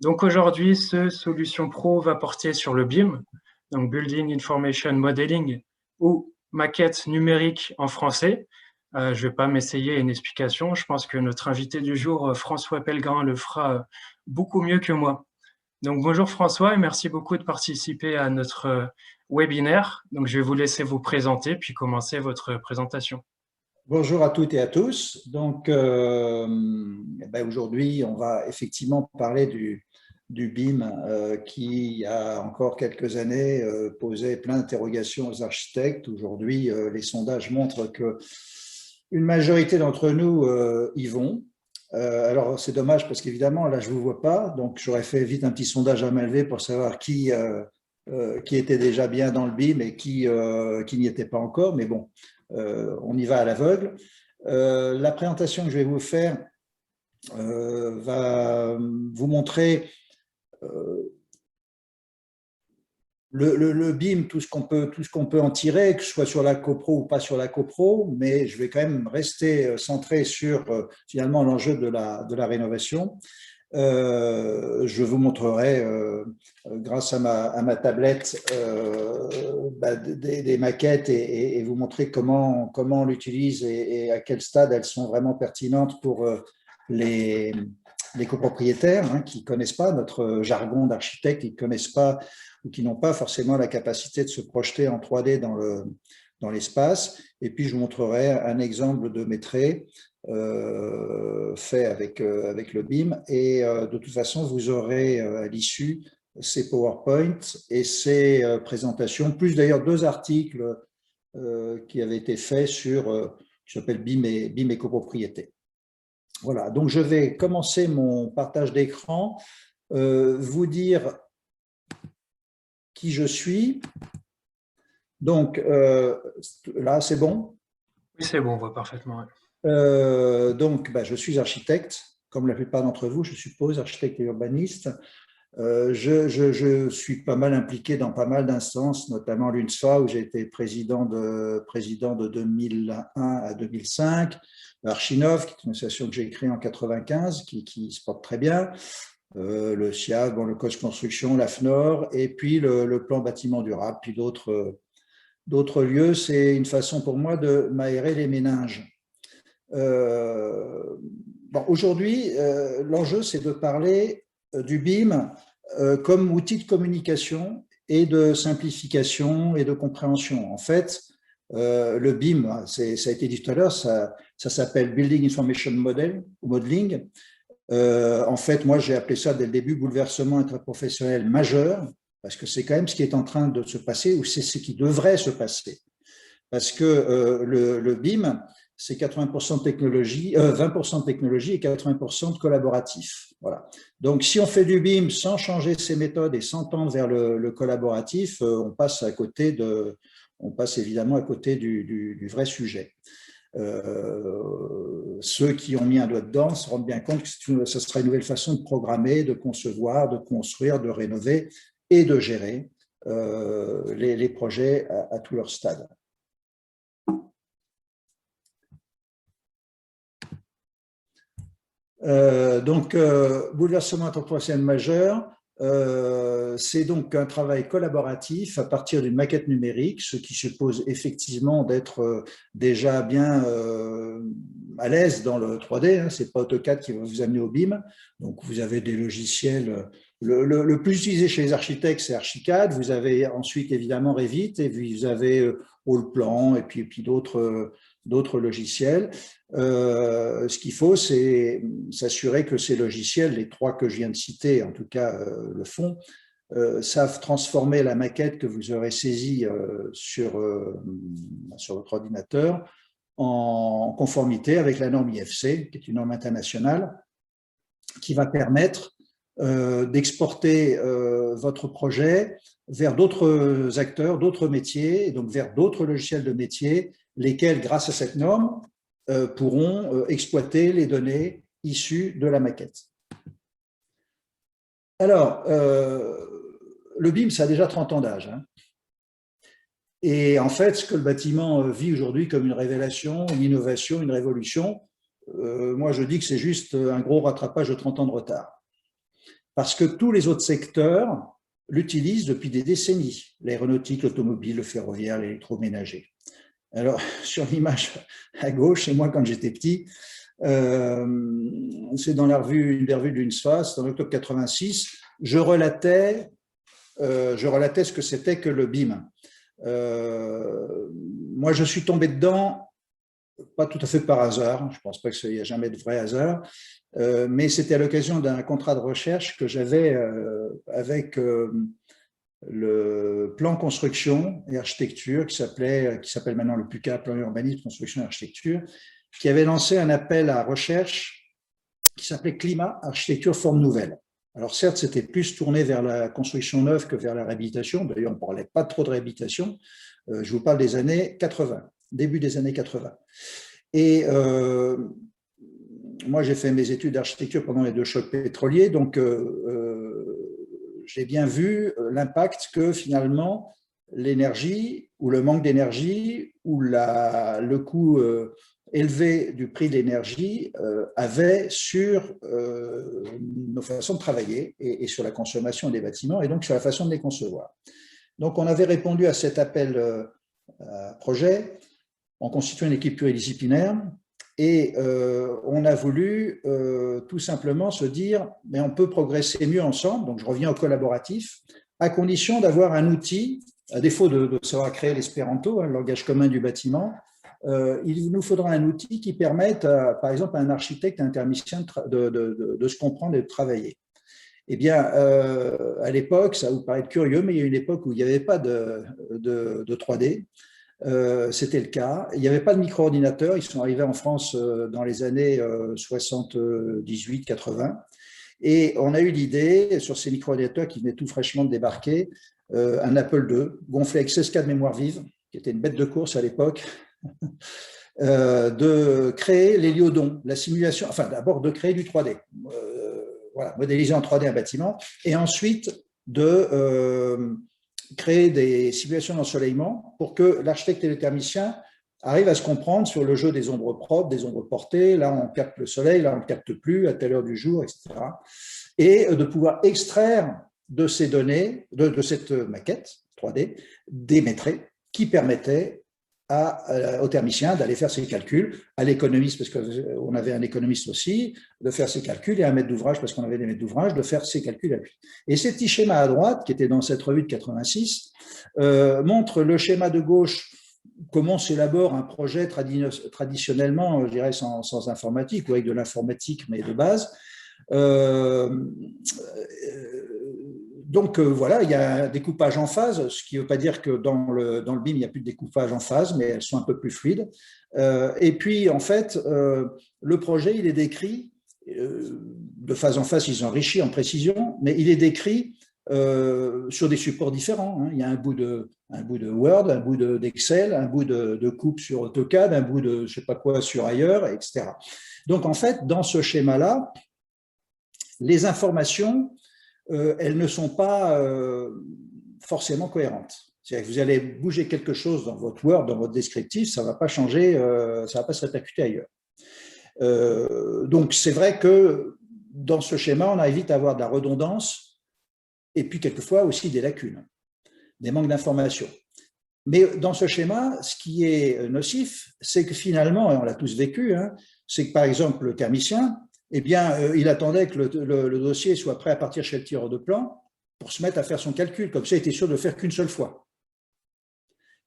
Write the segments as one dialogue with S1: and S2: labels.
S1: Donc aujourd'hui, ce Solution Pro va porter sur le BIM, donc Building Information Modeling ou maquette numérique en français. Je ne vais pas m'essayer à une explication. Je pense que notre invité du jour, François Pellegrin, le fera beaucoup mieux que moi. Donc bonjour François et merci beaucoup de participer à notre webinaire. Donc je vais vous laisser vous présenter puis commencer votre présentation.
S2: Bonjour à toutes et à tous. Donc, aujourd'hui, on va effectivement parler du BIM qui, il y a encore quelques années, posait plein d'interrogations aux architectes. Aujourd'hui, les sondages montrent qu'une majorité d'entre nous y vont. Alors, c'est dommage parce qu'évidemment, là, je ne vous vois pas. Donc, j'aurais fait vite un petit sondage à main levée pour savoir qui était déjà bien dans le BIM et qui n'y était pas encore. Mais bon, on y va à l'aveugle. La présentation que je vais vous faire va vous montrer le BIM, tout ce qu'on peut en tirer, que ce soit sur la copro ou pas sur la copro, mais je vais quand même rester centré sur finalement l'enjeu de la rénovation. Je vous montrerai, grâce à ma tablette, des maquettes et vous montrer comment on l'utilise et à quel stade elles sont vraiment pertinentes pour les copropriétaires qui ne connaissent pas notre jargon d'architecte, qui ne connaissent pas ou qui n'ont pas forcément la capacité de se projeter en 3D dans l'espace. Et puis, je vous montrerai un exemple de maîtrise fait avec le BIM. Et de toute façon, vous aurez à l'issue ces PowerPoint et ces présentations, plus d'ailleurs 2 articles qui avaient été faits sur, qui s'appelle BIM et copropriété. Voilà, donc je vais commencer mon partage d'écran, vous dire qui je suis. Donc là, c'est bon?
S1: Oui, c'est bon, on voit parfaitement.
S2: Donc, je suis architecte, comme la plupart d'entre vous, je suppose, architecte et urbaniste. Je suis pas mal impliqué dans pas mal d'instances, notamment l'UNSFA, où j'ai été président de 2001 à 2005, Archinov, qui est une association que j'ai créée en 95, qui se porte très bien, le SIAG, le COS Construction, l'AFNOR, et puis le plan bâtiment durable, puis d'autres lieux. C'est une façon pour moi de m'aérer les méninges. Aujourd'hui, l'enjeu, c'est de parler du BIM comme outil de communication et de simplification et de compréhension. En fait, le BIM, ça a été dit tout à l'heure, ça s'appelle Building Information Model ou Modeling. En fait, moi, j'ai appelé ça dès le début bouleversement interprofessionnel majeur, parce que c'est quand même ce qui est en train de se passer ou c'est ce qui devrait se passer. Parce que le BIM, c'est 80% de technologie, 20% de technologie et 80% de collaboratif. Voilà. Donc, si on fait du BIM sans changer ses méthodes et sans tendre vers le collaboratif, on passe évidemment à côté du vrai sujet. Ceux qui ont mis un doigt dedans se rendent bien compte que ce sera une nouvelle façon de programmer, de concevoir, de construire, de rénover et de gérer les projets à tout leur stade. Bouleversement interprofessionnel majeur, c'est donc un travail collaboratif à partir d'une maquette numérique, ce qui suppose effectivement d'être déjà bien à l'aise dans le 3D. Ce n'est pas AutoCAD qui va vous amener au BIM. Donc, vous avez des logiciels. Le plus utilisé chez les architectes, c'est Archicad. Vous avez ensuite évidemment Revit et puis vous avez Allplan et puis d'autres logiciels. Ce qu'il faut, c'est s'assurer que ces logiciels, les 3 que je viens de citer, en tout cas le font, savent transformer la maquette que vous aurez saisie sur votre ordinateur en conformité avec la norme IFC, qui est une norme internationale, qui va permettre d'exporter votre projet vers d'autres acteurs, d'autres métiers, et donc vers d'autres logiciels de métier, lesquels, grâce à cette norme, pourront exploiter les données issues de la maquette. Alors, le BIM, ça a déjà 30 ans d'âge. Et en fait, ce que le bâtiment vit aujourd'hui comme une révélation, une innovation, une révolution, moi je dis que c'est juste un gros rattrapage de 30 ans de retard. parce que tous les autres secteurs l'utilisent depuis des décennies, l'aéronautique, l'automobile, le ferroviaire, l'électroménager. Alors, sur l'image à gauche, c'est moi quand j'étais petit, c'est dans une des revues de l'UNSFA, c'est en octobre 86, je relatais ce que c'était que le BIM. Moi, je suis tombé dedans, pas tout à fait par hasard, je ne pense pas qu'il n'y a jamais de vrai hasard, mais c'était à l'occasion d'un contrat de recherche que j'avais avec le plan construction et architecture qui s'appelle maintenant le PUCA, plan urbanisme, construction et architecture, qui avait lancé un appel à recherche qui s'appelait Climat, architecture, forme nouvelle. Alors certes, c'était plus tourné vers la construction neuve que vers la réhabilitation. D'ailleurs, on ne parlait pas trop de réhabilitation. Je vous parle des années 80, début des années 80. Et moi, j'ai fait mes études d'architecture pendant les 2 chocs pétroliers, donc j'ai bien vu l'impact que finalement l'énergie ou le manque d'énergie ou le coût élevé du prix de l'énergie avait sur nos façons de travailler et sur la consommation des bâtiments et donc sur la façon de les concevoir. Donc on avait répondu à cet appel à projet en constituant une équipe pluridisciplinaire et on a voulu tout simplement se dire mais on peut progresser mieux ensemble, donc je reviens au collaboratif, à condition d'avoir un outil, à défaut de savoir créer l'espéranto, le langage commun du bâtiment, il nous faudra un outil qui permette, par exemple, à un architecte, à un thermicien de se comprendre et de travailler. Eh bien, à l'époque, ça vous paraît curieux, mais il y a une époque où il n'y avait pas de 3D. C'était le cas. Il n'y avait pas de micro-ordinateurs. Ils sont arrivés en France dans les années 78-80. Et on a eu l'idée, sur ces micro-ordinateurs qui venaient tout fraîchement de débarquer, un Apple II gonflé avec 16K de mémoire vive, qui était une bête de course à l'époque, de créer l'héliodon, la simulation, enfin d'abord de créer du 3D, voilà, modéliser en 3D un bâtiment, et ensuite de créer des simulations d'ensoleillement pour que l'architecte et le thermicien arrivent à se comprendre sur le jeu des ombres propres, des ombres portées, là on capte le soleil, là on ne capte plus, à telle heure du jour, etc. Et de pouvoir extraire de ces données, de cette maquette 3D, des métriques qui permettaient au thermicien d'aller faire ses calculs, à l'économiste, parce qu'on avait un économiste aussi, de faire ses calculs, et à un maître d'ouvrage, parce qu'on avait des maîtres d'ouvrage, de faire ses calculs à lui. Et ces petits schémas à droite, qui étaient dans cette revue de 86, montrent le schéma de gauche, comment s'élabore un projet traditionnellement, je dirais, sans informatique, ou avec de l'informatique, mais de base. Donc voilà, il y a un découpage en phase, ce qui ne veut pas dire que dans le BIM, il n'y a plus de découpage en phase, mais elles sont un peu plus fluides. Et puis, en fait, le projet, il est décrit, de phase en phase, ils enrichis en précision, mais il est décrit sur des supports différents. Il y a un bout de Word, un bout d'Excel, un bout de coupe sur AutoCAD, un bout de je ne sais pas quoi sur ailleurs, etc. Donc, en fait, dans ce schéma-là, les informations, elles ne sont pas forcément cohérentes. C'est-à-dire que vous allez bouger quelque chose dans votre Word, dans votre descriptif, ça ne va pas changer, ça ne va pas se répercuter ailleurs. Donc, c'est vrai que dans ce schéma, on arrive vite à avoir de la redondance et puis quelquefois aussi des lacunes, des manques d'informations. Mais dans ce schéma, ce qui est nocif, c'est que finalement, et on l'a tous vécu, hein, c'est que par exemple, le thermicien, eh bien, il attendait que le dossier soit prêt à partir chez le tireur de plan pour se mettre à faire son calcul. Comme ça, il était sûr de le faire qu'une seule fois.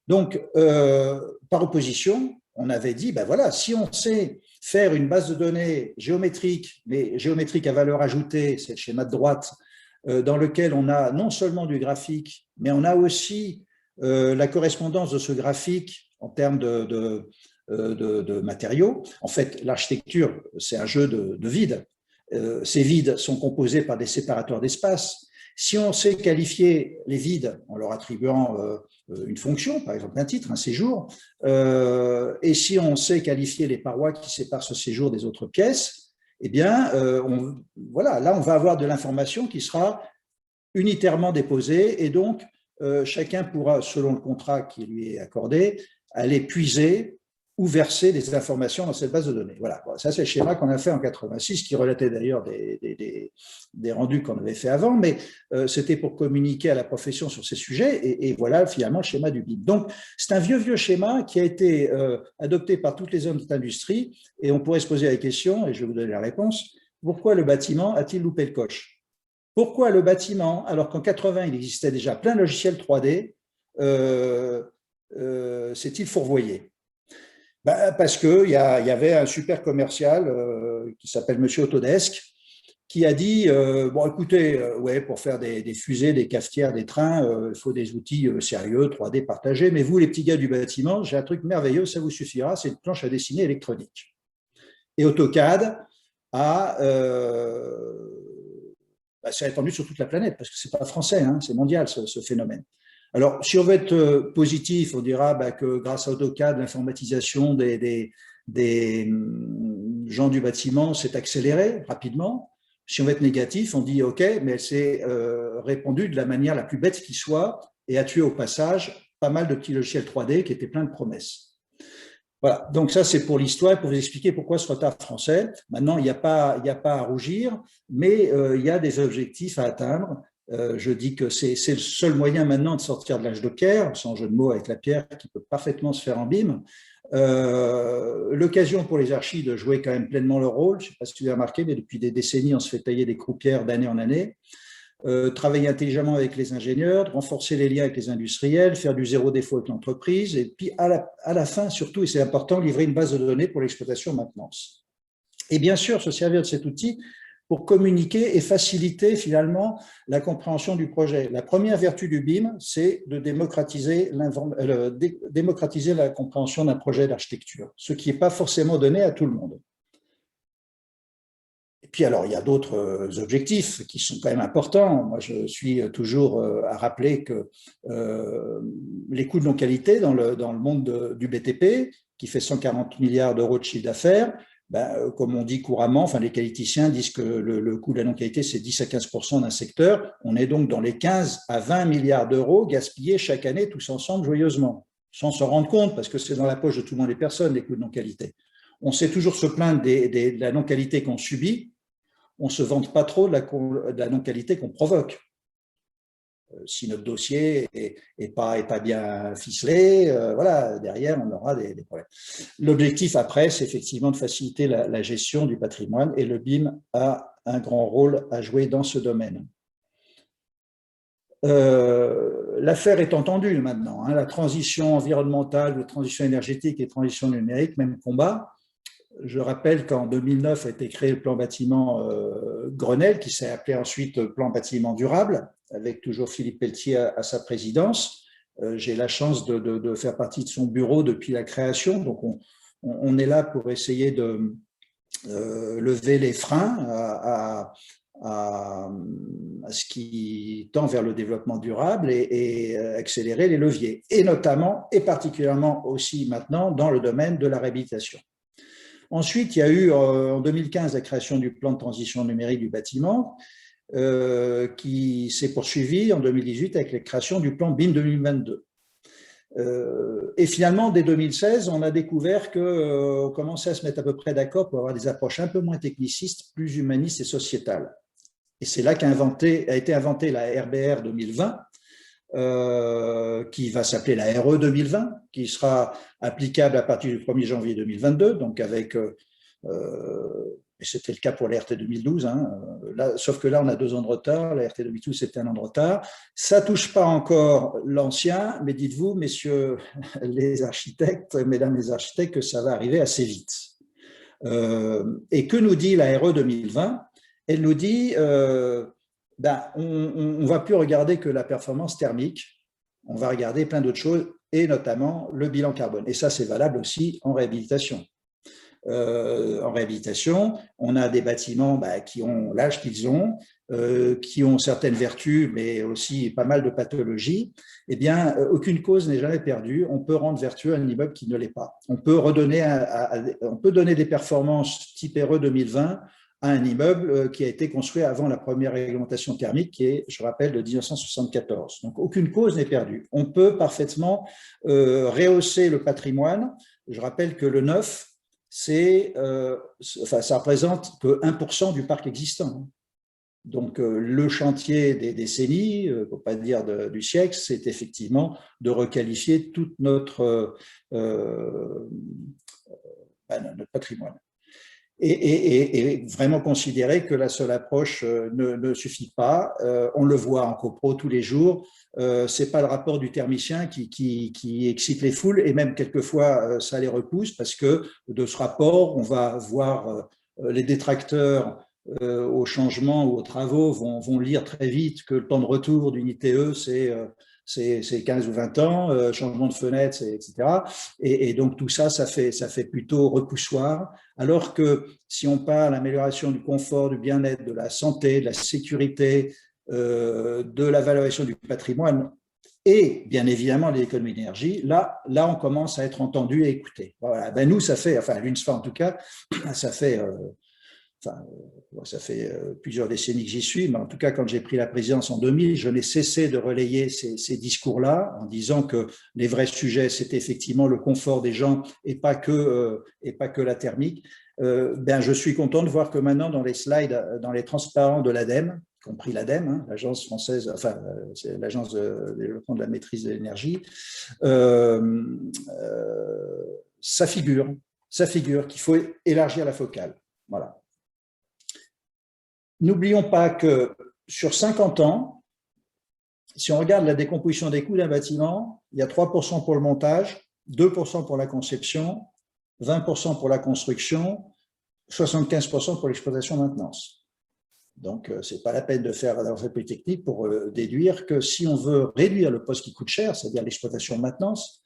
S2: Donc, par opposition, on avait dit, ben voilà, si on sait faire une base de données géométrique, mais géométrique à valeur ajoutée, c'est le schéma de droite, dans lequel on a non seulement du graphique, mais on a aussi la correspondance de ce graphique en termes de matériaux. En fait, l'architecture, c'est un jeu de vides. Ces vides sont composés par des séparateurs d'espace. Si on sait qualifier les vides en leur attribuant une fonction, par exemple un titre, un séjour, et si on sait qualifier les parois qui séparent ce séjour des autres pièces, eh bien, voilà, là, on va avoir de l'information qui sera unitairement déposée et donc chacun pourra, selon le contrat qui lui est accordé, aller puiser ou verser des informations dans cette base de données. Voilà, ça c'est le schéma qu'on a fait en 86, qui relatait d'ailleurs des rendus qu'on avait fait avant, mais c'était pour communiquer à la profession sur ces sujets, et voilà finalement le schéma du BIM. Donc c'est un vieux schéma qui a été adopté par toutes les zones d'industrie, et on pourrait se poser la question, et je vais vous donner la réponse, pourquoi le bâtiment a-t-il loupé le coche? Pourquoi le bâtiment, alors qu'en 80 il existait déjà plein de logiciels 3D, s'est-il fourvoyé? Parce qu'il y avait un super commercial qui s'appelle Monsieur Autodesk, qui a dit bon, écoutez, ouais, pour faire des fusées, des cafetières, des trains, il faut des outils sérieux, 3D partagés, mais vous, les petits gars du bâtiment, j'ai un truc merveilleux, ça vous suffira, c'est une planche à dessiner électronique. Et AutoCAD s'est répandu sur toute la planète, parce que ce n'est pas français, hein, c'est mondial ce phénomène. Alors, si on veut être positif, on dira que grâce à AutoCAD, l'informatisation des gens du bâtiment s'est accélérée rapidement. Si on veut être négatif, on dit OK, mais elle s'est répandue de la manière la plus bête qui soit et a tué au passage pas mal de petits logiciels 3D qui étaient pleins de promesses. Voilà, donc ça c'est pour l'histoire, pour vous expliquer pourquoi ce retard français. Maintenant, il n'y a pas à rougir, mais il y a des objectifs à atteindre. Je dis que c'est le seul moyen maintenant de sortir de l'âge de pierre, sans jeu de mots avec la pierre qui peut parfaitement se faire en BIM. L'occasion pour les archis de jouer quand même pleinement leur rôle. Je ne sais pas si tu as remarqué, mais depuis des décennies, on se fait tailler des croupières d'année en année. Travailler intelligemment avec les ingénieurs, renforcer les liens avec les industriels, faire du zéro défaut avec l'entreprise, et puis à la fin, surtout, et c'est important, livrer une base de données pour l'exploitation maintenance. Et bien sûr, se servir de cet outil pour communiquer et faciliter finalement la compréhension du projet. La première vertu du BIM, c'est de démocratiser la compréhension d'un projet d'architecture, ce qui n'est pas forcément donné à tout le monde. Et puis alors, il y a d'autres objectifs qui sont quand même importants. Moi, je suis toujours à rappeler que les coûts de non-qualité dans le monde du BTP, qui fait 140 milliards d'euros de chiffre d'affaires, comme on dit couramment, enfin les qualiticiens disent que le coût de la non-qualité, c'est 10 à 15% d'un secteur. On est donc dans les 15 à 20 milliards d'euros gaspillés chaque année, tous ensemble, joyeusement, sans s'en rendre compte, parce que c'est dans la poche de tout le monde, les personnes, les coûts de non-qualité. On sait toujours se plaindre de la non-qualité qu'on subit, on ne se vante pas trop de la non-qualité qu'on provoque. Si notre dossier n'est pas bien ficelé, voilà, derrière, on aura des problèmes. L'objectif, après, c'est effectivement de faciliter la gestion du patrimoine, et le BIM a un grand rôle à jouer dans ce domaine. L'affaire est entendue maintenant, hein, la transition environnementale, la transition énergétique et transition numérique, même combat. Je rappelle qu'en 2009 a été créé le plan bâtiment Grenelle, qui s'est appelé ensuite plan bâtiment durable, avec toujours Philippe Pelletier à sa présidence. J'ai la chance de faire partie de son bureau depuis la création, donc on est là pour essayer de lever les freins à ce qui tend vers le développement durable et accélérer les leviers, et notamment, et particulièrement aussi maintenant, dans le domaine de la réhabilitation. Ensuite, il y a eu en 2015 la création du plan de transition numérique du bâtiment qui s'est poursuivi en 2018 avec la création du plan BIM 2022. Et finalement, dès 2016, on a découvert qu'on commençait à se mettre à peu près d'accord pour avoir des approches un peu moins technicistes, plus humanistes et sociétales. Et c'est là a été inventée la RBR 2020, qui va s'appeler la RE 2020, qui sera applicable à partir du 1er janvier 2022, donc avec, c'était le cas pour la RT 2012, hein, sauf que là on a 2 ans de retard, la RT 2012 c'était 1 an de retard, ça ne touche pas encore l'ancien, mais dites-vous, messieurs les architectes, mesdames les architectes, que ça va arriver assez vite. Et que nous dit la RE 2020? Elle nous dit on ne va plus regarder que la performance thermique, on va regarder plein d'autres choses, et notamment le bilan carbone. Et ça, c'est valable aussi en réhabilitation. En réhabilitation, on a des bâtiments qui ont l'âge qu'ils ont, qui ont certaines vertus, mais aussi pas mal de pathologies. Eh bien, aucune cause n'est jamais perdue. On peut rendre vertueux un immeuble qui ne l'est pas. On peut donner des performances type RE 2020 à un immeuble qui a été construit avant la première réglementation thermique, qui est, je rappelle, de 1974. Donc, aucune cause n'est perdue. On peut parfaitement rehausser le patrimoine je rappelle que le neuf, ça représente que 1% du parc existant. Donc, le chantier des décennies, pour ne pas dire du siècle, c'est effectivement de requalifier tout notre patrimoine. Et vraiment considérer que la seule approche ne suffit pas. On le voit en copro tous les jours. Ce n'est pas le rapport du thermicien qui excite les foules, et même quelquefois ça les repousse, parce que de ce rapport, on va voir les détracteurs aux changements ou aux travaux vont lire très vite que le temps de retour d'une ITE, c'est 15 ou 20 ans, changement de fenêtre, etc. Et donc tout ça, ça fait plutôt repoussoir. Alors que si on parle d'amélioration du confort, du bien-être, de la santé, de la sécurité, de la valorisation du patrimoine et bien évidemment de l'économie d'énergie, là, on commence à être entendu et écouté. Voilà. Ben nous, ça fait, enfin l'UNSFA en tout cas, ça fait plusieurs décennies que j'y suis, mais en tout cas, quand j'ai pris la présidence en 2000, je n'ai cessé de relayer ces discours-là en disant que les vrais sujets, c'était effectivement le confort des gens et pas que la thermique. Je suis content de voir que maintenant, dans les slides, dans les transparents de l'ADEME, y compris l'ADEME, hein, l'agence française, enfin, c'est l'agence de développement de la maîtrise de l'énergie, ça figure qu'il faut élargir la focale. Voilà. N'oublions pas que sur 50 ans, si on regarde la décomposition des coûts d'un bâtiment, il y a 3% pour le montage, 2% pour la conception, 20% pour la construction, 75% pour l'exploitation et maintenance. Donc, ce n'est pas la peine de faire un fait technique pour déduire que si on veut réduire le poste qui coûte cher, c'est-à-dire l'exploitation et maintenance,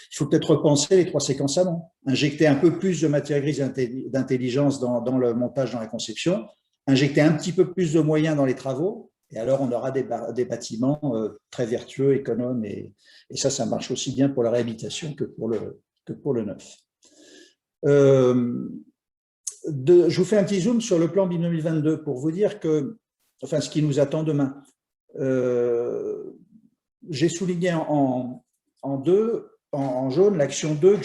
S2: il faut peut-être repenser les 3 séquences amont, injecter un peu plus de matière grise d'intelligence dans le montage, dans la conception, injecter un petit peu plus de moyens dans les travaux, et alors on aura des bâtiments très vertueux, économes, et ça marche aussi bien pour la réhabilitation que pour le neuf. Je vous fais un petit zoom sur le plan BIM 2022 pour vous dire ce qui nous attend demain. J'ai souligné en jaune l'action 2 que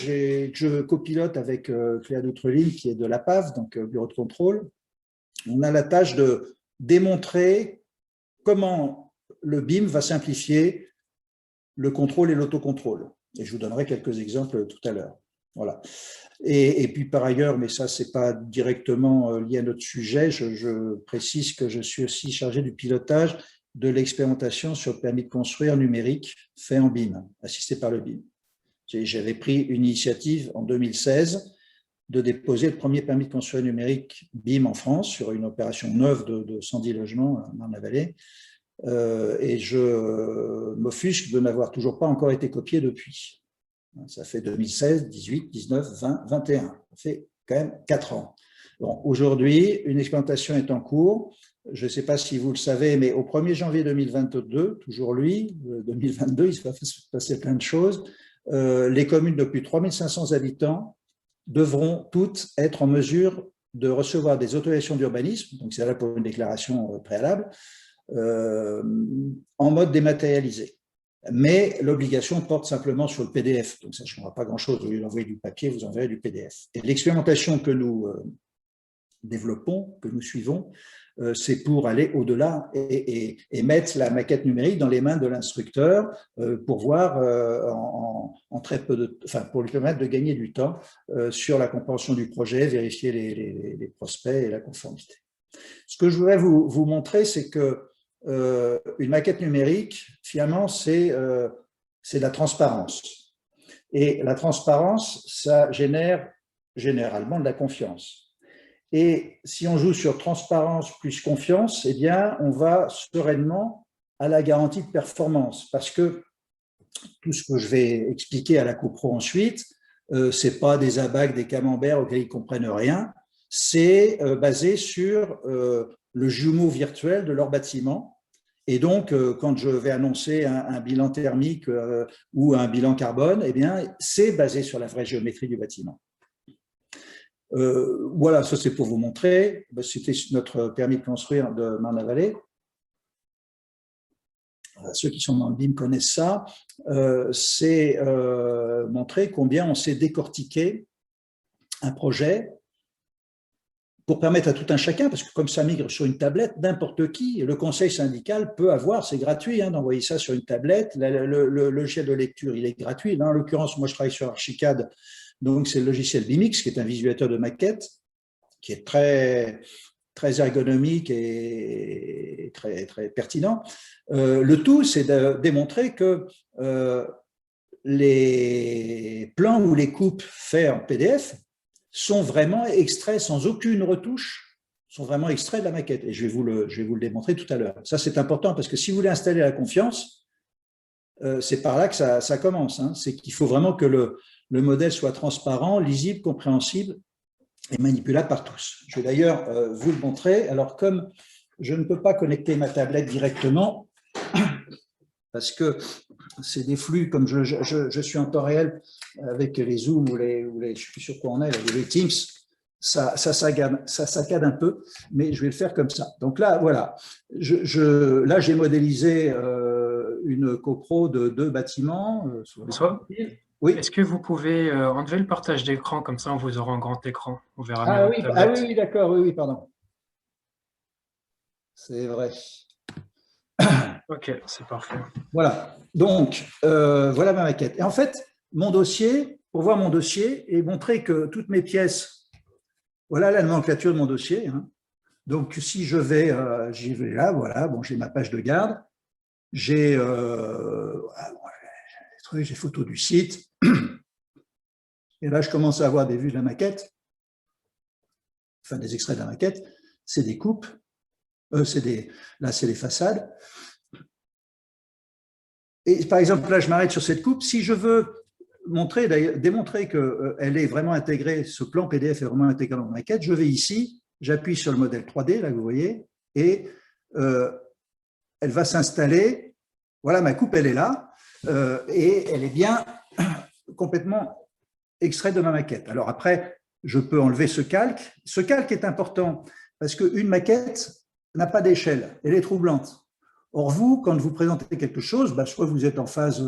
S2: je copilote avec Cléa Doutreline, qui est de la PAV, donc Bureau de contrôle. On a la tâche de démontrer comment le BIM va simplifier le contrôle et l'autocontrôle. Et je vous donnerai quelques exemples tout à l'heure. Voilà. Et puis par ailleurs, mais ça, ce n'est pas directement lié à notre sujet, je précise que je suis aussi chargé du pilotage de l'expérimentation sur le permis de construire numérique fait en BIM, assisté par le BIM. J'avais pris une initiative en 2016 de déposer le premier permis de construire numérique BIM en France sur une opération neuve de 110 logements dans la vallée. Et je m'offusque de n'avoir toujours pas encore été copié depuis. Ça fait 2016, 18, 19, 20, 21. Ça fait quand même 4 ans. Bon, aujourd'hui, une expérimentation est en cours. Je ne sais pas si vous le savez, mais au 1er janvier 2022, toujours lui, 2022, il va se passer plein de choses. Les communes de plus de 3500 habitants devront toutes être en mesure de recevoir des autorisations d'urbanisme, donc c'est là pour une déclaration préalable, en mode dématérialisé. Mais l'obligation porte simplement sur le PDF, donc ça ne changera pas grand-chose. Au lieu d'envoyer du papier, vous enverrez du PDF. Et l'expérimentation que nous développons, que nous suivons, c'est pour aller au-delà et mettre la maquette numérique dans les mains de l'instructeur pour voir en très peu de, pour lui permettre de gagner du temps sur la compréhension du projet, vérifier les prospects et la conformité. Ce que je voudrais vous montrer, c'est que une maquette numérique, finalement, c'est de la transparence. Et la transparence, ça génère généralement de la confiance. Et si on joue sur transparence plus confiance, eh bien, on va sereinement à la garantie de performance. Parce que tout ce que je vais expliquer à la copro ensuite, ce n'est pas des abacs, des camemberts auxquels ils ne comprennent rien. C'est basé sur le jumeau virtuel de leur bâtiment. Et donc, quand je vais annoncer un bilan thermique ou un bilan carbone, eh bien, c'est basé sur la vraie géométrie du bâtiment. Voilà, ça c'est pour vous montrer. C'était notre permis de construire de Marne-la-Vallée. ceux qui sont dans le BIM connaissent ça, c'est montrer combien on sait décortiquer un projet pour permettre à tout un chacun, parce que comme ça migre sur une tablette, n'importe qui, le conseil syndical peut avoir, c'est gratuit d'envoyer ça sur une tablette, le logiciel de lecture, il est gratuit. Là, en l'occurrence, moi je travaille sur Archicad, donc c'est le logiciel BIMX, qui est un visualisateur de maquette, qui est très, très ergonomique et très, très pertinent. Le tout, c'est de démontrer que les plans ou les coupes faits en PDF sont vraiment extraits sans aucune retouche, sont vraiment extraits de la maquette. Et je vais vous le démontrer tout à l'heure. Ça, c'est important parce que si vous voulez installer la confiance, c'est par là que ça commence. C'est qu'il faut vraiment que le modèle soit transparent, lisible, compréhensible et manipulable par tous. Je vais d'ailleurs vous le montrer. Alors, comme je ne peux pas connecter ma tablette directement, parce que c'est des flux, comme je suis en temps réel avec les Zoom ou les je ne sais plus sur quoi on est, les Teams, ça saccade un peu, mais je vais le faire comme ça. Donc là, voilà, là j'ai modélisé une copro de 2 bâtiments.
S1: Oui. Est-ce que vous pouvez enlever le partage d'écran, comme ça on vous aura en grand écran, on verra mieux
S2: votre tablette. Oui, d'accord, oui, pardon. C'est vrai.
S1: Ok, c'est parfait.
S2: Voilà, donc voilà ma maquette. Et en fait, mon dossier, pour voir mon dossier et montrer que toutes mes pièces, voilà la nomenclature de mon dossier. Donc si je vais, j'y vais là, voilà, bon, j'ai ma page de garde, j'ai photos du site, et là je commence à avoir des vues de la maquette, enfin des extraits de la maquette, c'est des coupes, là c'est les façades. Et par exemple, là, je m'arrête sur cette coupe. Si je veux démontrer qu'elle est vraiment intégrée, ce plan PDF est vraiment intégré dans ma maquette, je vais ici, j'appuie sur le modèle 3D, là, que vous voyez, et elle va s'installer. Voilà, ma coupe, elle est là, et elle est bien complètement extraite de ma maquette. Alors après, je peux enlever ce calque. Ce calque est important parce qu'une maquette n'a pas d'échelle, elle est troublante. Or, vous, quand vous présentez quelque chose, soit vous êtes en phase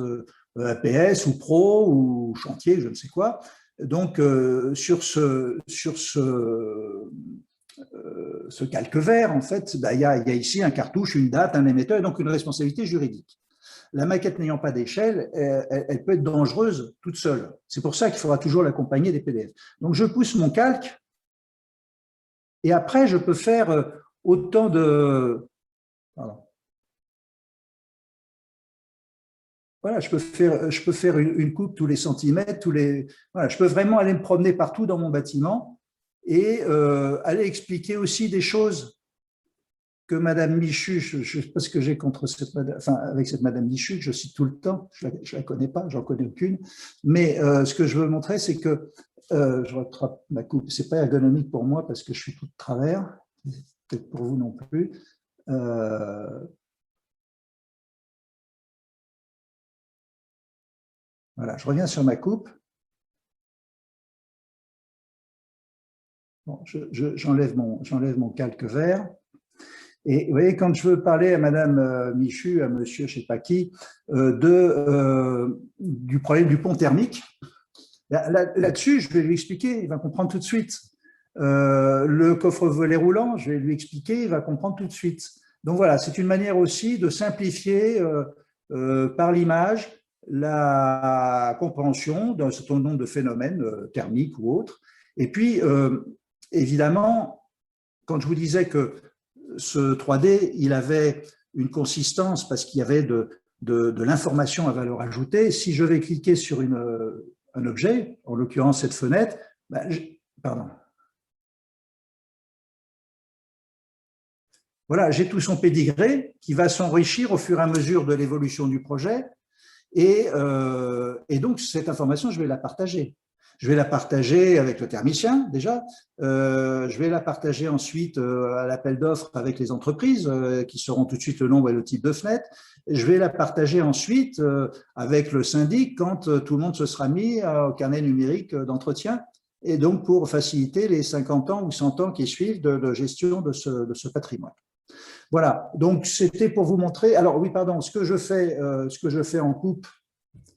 S2: APS ou pro ou chantier, je ne sais quoi. Donc, sur ce calque vert, en fait, il y a ici un cartouche, une date, un émetteur, et donc une responsabilité juridique. La maquette n'ayant pas d'échelle, elle peut être dangereuse toute seule. C'est pour ça qu'il faudra toujours l'accompagner des PDF. Donc, je pousse mon calque et après, je peux faire autant de… Pardon. Voilà, je peux faire une coupe tous les centimètres, voilà, je peux vraiment aller me promener partout dans mon bâtiment et aller expliquer aussi des choses que Madame Michu, je ne sais pas ce que j'ai contre avec cette Madame Michu, que je cite tout le temps, je ne la connais pas, j'en connais aucune, mais ce que je veux montrer, c'est que je rattrape ma coupe, c'est pas ergonomique pour moi parce que je suis tout de travers, peut-être pour vous non plus. Voilà, je reviens sur ma coupe. Bon, j'enlève mon calque vert. Et vous voyez, quand je veux parler à Madame Michu, à Monsieur, je ne sais pas qui, du problème du pont thermique, là-dessus, je vais lui expliquer, il va comprendre tout de suite. Le coffre-volet roulant, je vais lui expliquer, il va comprendre tout de suite. Donc voilà, c'est une manière aussi de simplifier par l'image la compréhension d'un certain nombre de phénomènes thermiques ou autres. Et puis, évidemment, quand je vous disais que ce 3D, il avait une consistance parce qu'il y avait de l'information à valeur ajoutée, si je vais cliquer sur un objet, en l'occurrence cette fenêtre, pardon. Voilà, j'ai tout son pédigré qui va s'enrichir au fur et à mesure de l'évolution du projet. Et donc, cette information, je vais la partager. Je vais la partager avec le thermicien, déjà. Je vais la partager ensuite à l'appel d'offres avec les entreprises qui sauront tout de suite le nombre et le type de fenêtre. Je vais la partager ensuite avec le syndic quand tout le monde se sera mis au carnet numérique d'entretien. Et donc, pour faciliter les 50 ans ou 100 ans qui suivent de gestion de ce patrimoine. Voilà, donc c'était pour vous montrer. Alors oui, pardon, ce que je fais en coupe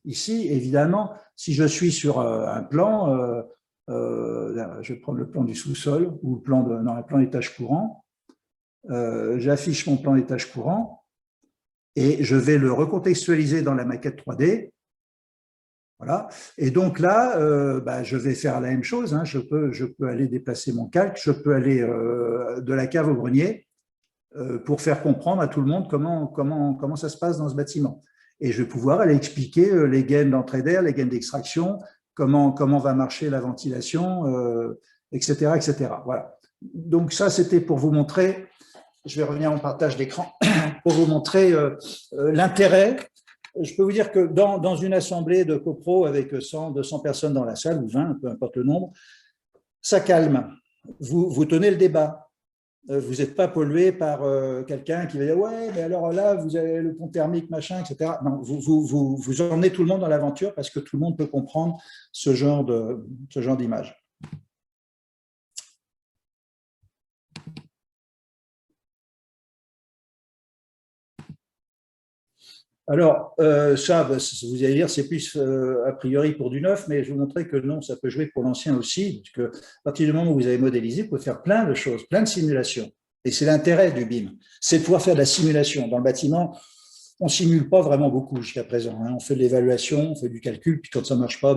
S2: ici, évidemment, si je suis sur un plan, je vais prendre le plan du sous-sol ou le plan un plan d'étage courant, j'affiche mon plan d'étage courant et je vais le recontextualiser dans la maquette 3D. Voilà. Et donc là, je vais faire la même chose. Hein. Je peux aller déplacer mon calque, je peux aller de la cave au grenier pour faire comprendre à tout le monde comment ça se passe dans ce bâtiment. Et je vais pouvoir aller expliquer les gaines d'entrée d'air, les gaines d'extraction, comment va marcher la ventilation, etc., etc. Voilà. Donc ça, c'était pour vous montrer, je vais revenir en partage d'écran, pour vous montrer l'intérêt. Je peux vous dire que dans une assemblée de copro avec 100, 200 personnes dans la salle, ou 20, peu importe le nombre, ça calme. Vous tenez le débat. Vous n'êtes pas pollué par quelqu'un qui va dire « ouais, mais alors là, vous avez le pont thermique, machin, etc. » Non, vous emmenez tout le monde dans l'aventure parce que tout le monde peut comprendre ce genre d'image. Alors, ça, vous allez dire, c'est plus a priori pour du neuf, mais je vais vous montrer que non, ça peut jouer pour l'ancien aussi, parce que à partir du moment où vous avez modélisé, vous pouvez faire plein de choses, plein de simulations. Et c'est l'intérêt du BIM, c'est de pouvoir faire de la simulation. Dans le bâtiment, on ne simule pas vraiment beaucoup jusqu'à présent. Hein. On fait de l'évaluation, on fait du calcul, puis quand ça ne marche pas,